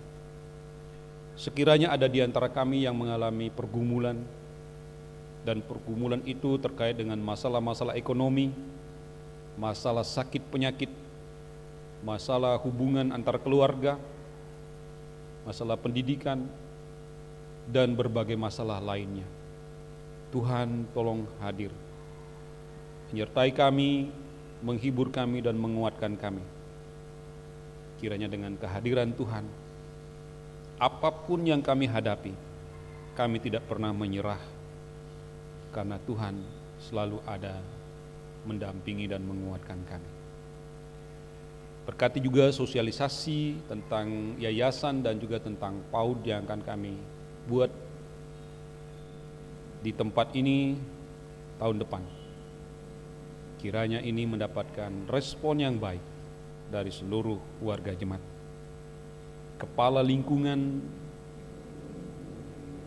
Sekiranya ada di antara kami yang mengalami pergumulan, dan pergumulan itu terkait dengan masalah-masalah ekonomi, masalah sakit penyakit, masalah hubungan antar keluarga, masalah pendidikan, dan berbagai masalah lainnya. Tuhan tolong hadir, menyertai kami, menghibur kami, dan menguatkan kami. Kiranya dengan kehadiran Tuhan, apapun yang kami hadapi, kami tidak pernah menyerah, karena Tuhan selalu ada mendampingi dan menguatkan kami. Berkati juga sosialisasi tentang yayasan dan juga tentang PAUD yang akan kami buat di tempat ini tahun depan. Kiranya ini mendapatkan respon yang baik dari seluruh warga jemaat. Kepala lingkungan,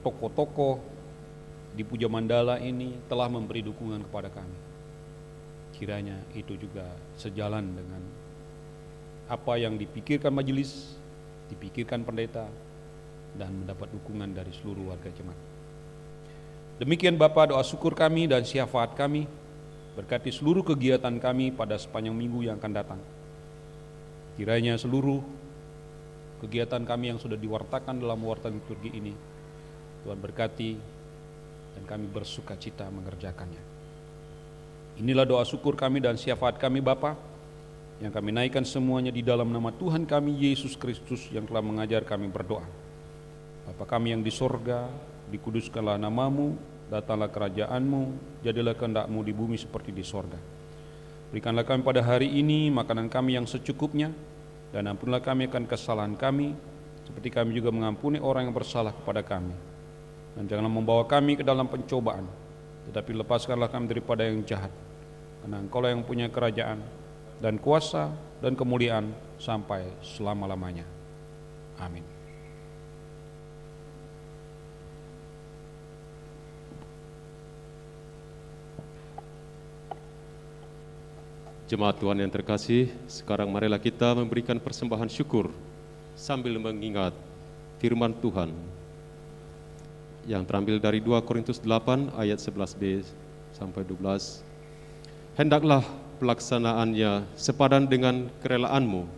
tokoh-tokoh di Puja Mandala ini telah memberi dukungan kepada kami. Kiranya itu juga sejalan dengan apa yang dipikirkan majelis, dipikirkan pendeta, dan mendapat dukungan dari seluruh warga jemaat. Demikian Bapa, doa syukur kami dan syafaat kami, berkati seluruh kegiatan kami pada sepanjang minggu yang akan datang. Kiranya seluruh kegiatan kami yang sudah diwartakan dalam warta liturgi ini, Tuhan berkati dan kami bersuka cita mengerjakannya. Inilah doa syukur kami dan syafaat kami Bapa, yang kami naikkan semuanya di dalam nama Tuhan kami Yesus Kristus yang telah mengajar kami berdoa. Bapa kami yang di sorga, dikuduskanlah namamu, datanglah kerajaanmu, jadilah kehendak-mu di bumi seperti di sorga. Berikanlah kami pada hari ini makanan kami yang secukupnya, dan ampunilah kami akan kesalahan kami, seperti kami juga mengampuni orang yang bersalah kepada kami. Dan janganlah membawa kami ke dalam pencobaan, tetapi lepaskanlah kami daripada yang jahat, karena Engkau-lah yang punya kerajaan, dan kuasa, dan kemuliaan sampai selama-lamanya. Amin. Jemaat Tuhan yang terkasih, sekarang marilah kita memberikan persembahan syukur sambil mengingat firman Tuhan yang terambil dari 2 Korintus 8 ayat 11b sampai 12. Hendaklah pelaksanaannya sepadan dengan kerelaanmu,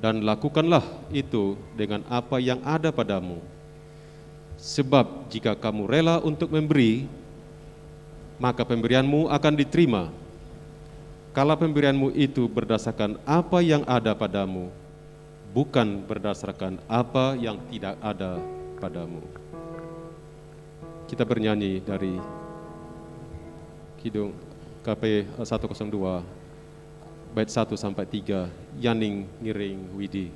dan lakukanlah itu dengan apa yang ada padamu. Sebab jika kamu rela untuk memberi, maka pemberianmu akan diterima. Kalau pemberianmu itu berdasarkan apa yang ada padamu, bukan berdasarkan apa yang tidak ada padamu. Kita bernyanyi dari Kidung KP 102, bait 1 sampai 3, Yaning Ngiring Widi.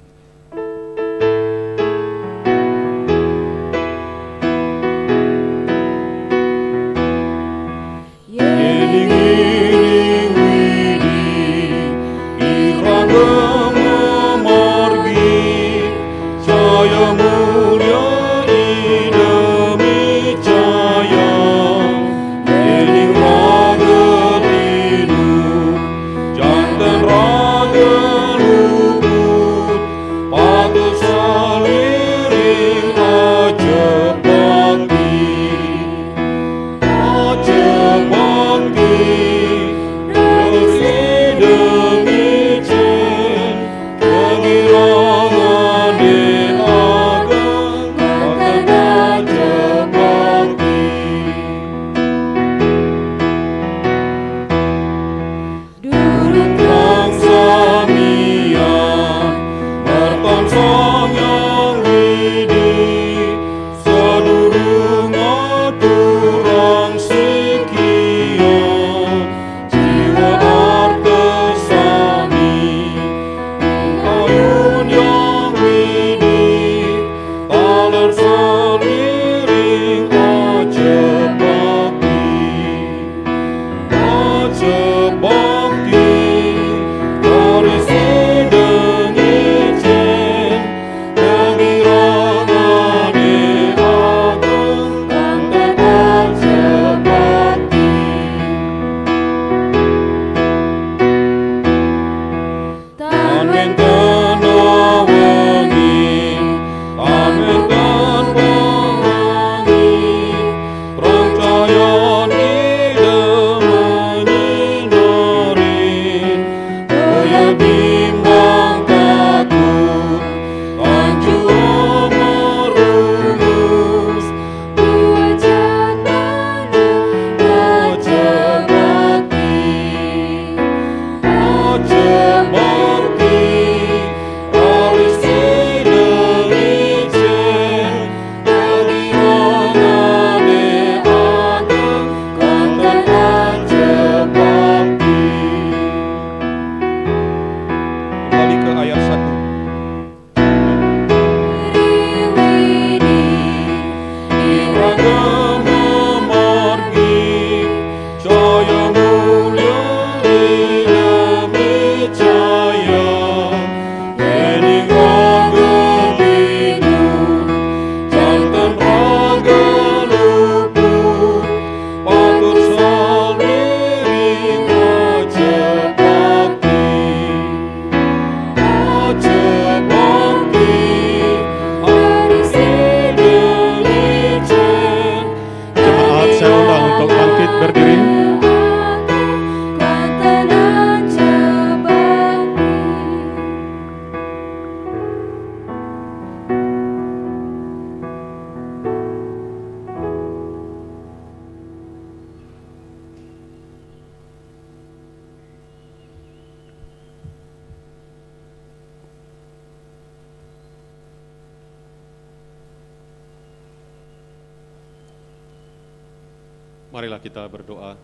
Marilah kita berdoa.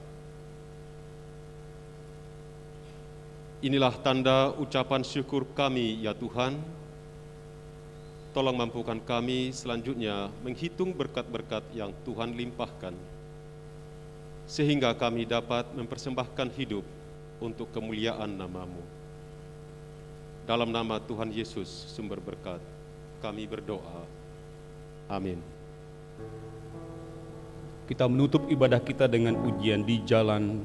Inilah tanda ucapan syukur kami, ya Tuhan. Tolong mampukan kami selanjutnya menghitung berkat-berkat yang Tuhan limpahkan, sehingga kami dapat mempersembahkan hidup untuk kemuliaan nama-Mu. Dalam nama Tuhan Yesus, sumber berkat, kami berdoa. Amin. Kita menutup ibadah kita dengan pujian Di Jalan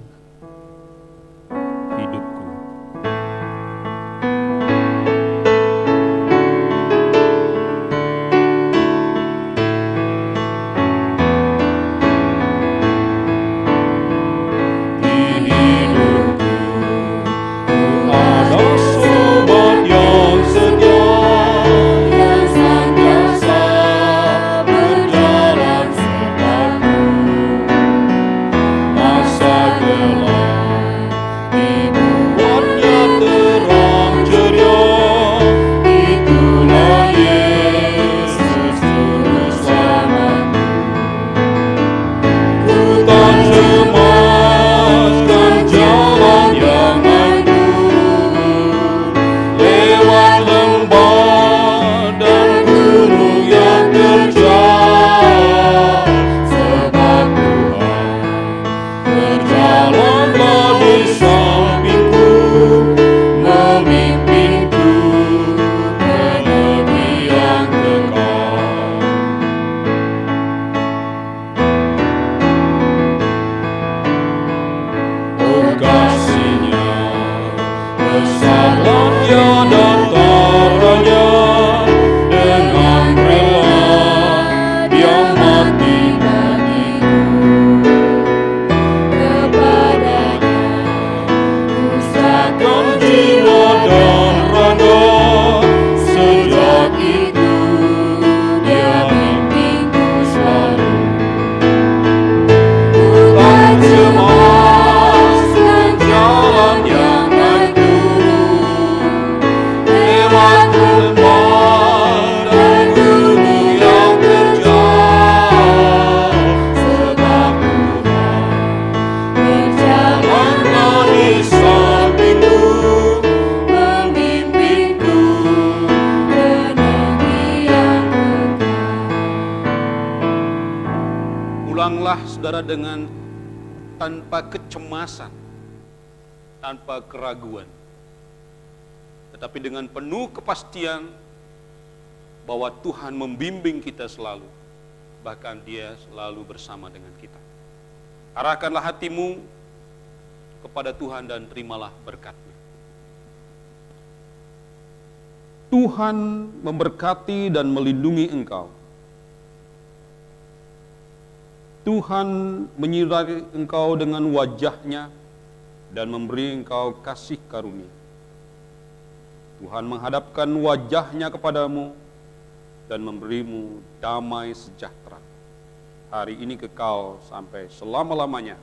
Hidupku. Berjalan sertaku, masa gelap Marilah saudara dengan tanpa kecemasan, tanpa keraguan, tetapi dengan penuh kepastian bahwa Tuhan membimbing kita selalu, bahkan Dia selalu bersama dengan kita. Arahkanlah hatimu kepada Tuhan dan terimalah berkat-Nya. Tuhan memberkati dan melindungi engkau. Tuhan menyinari engkau dengan wajah-Nya dan memberi engkau kasih karunia. Tuhan menghadapkan wajah-Nya kepadamu dan memberimu damai sejahtera. Hari ini kekal sampai selama-lamanya.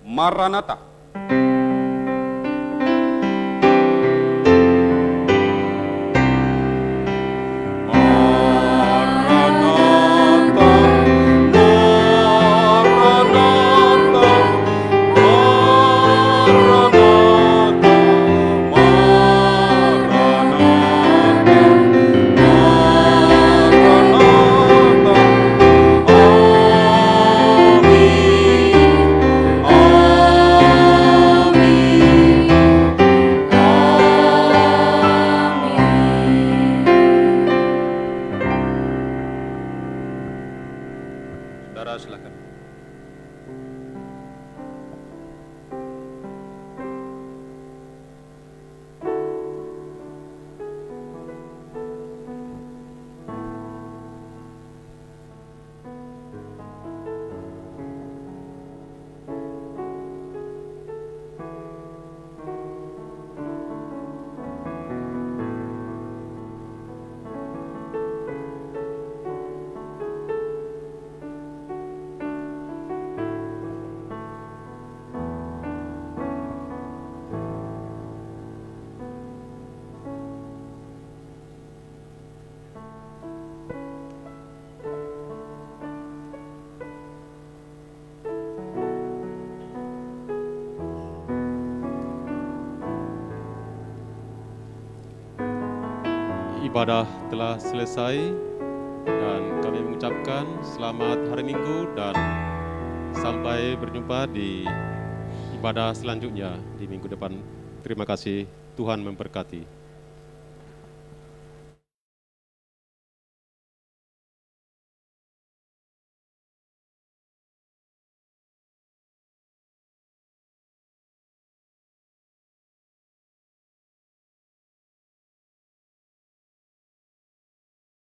Maranatha. Silakan. Ibadah telah selesai dan kami mengucapkan selamat hari Minggu dan sampai berjumpa di ibadah selanjutnya di minggu depan. Terima kasih, Tuhan memberkati.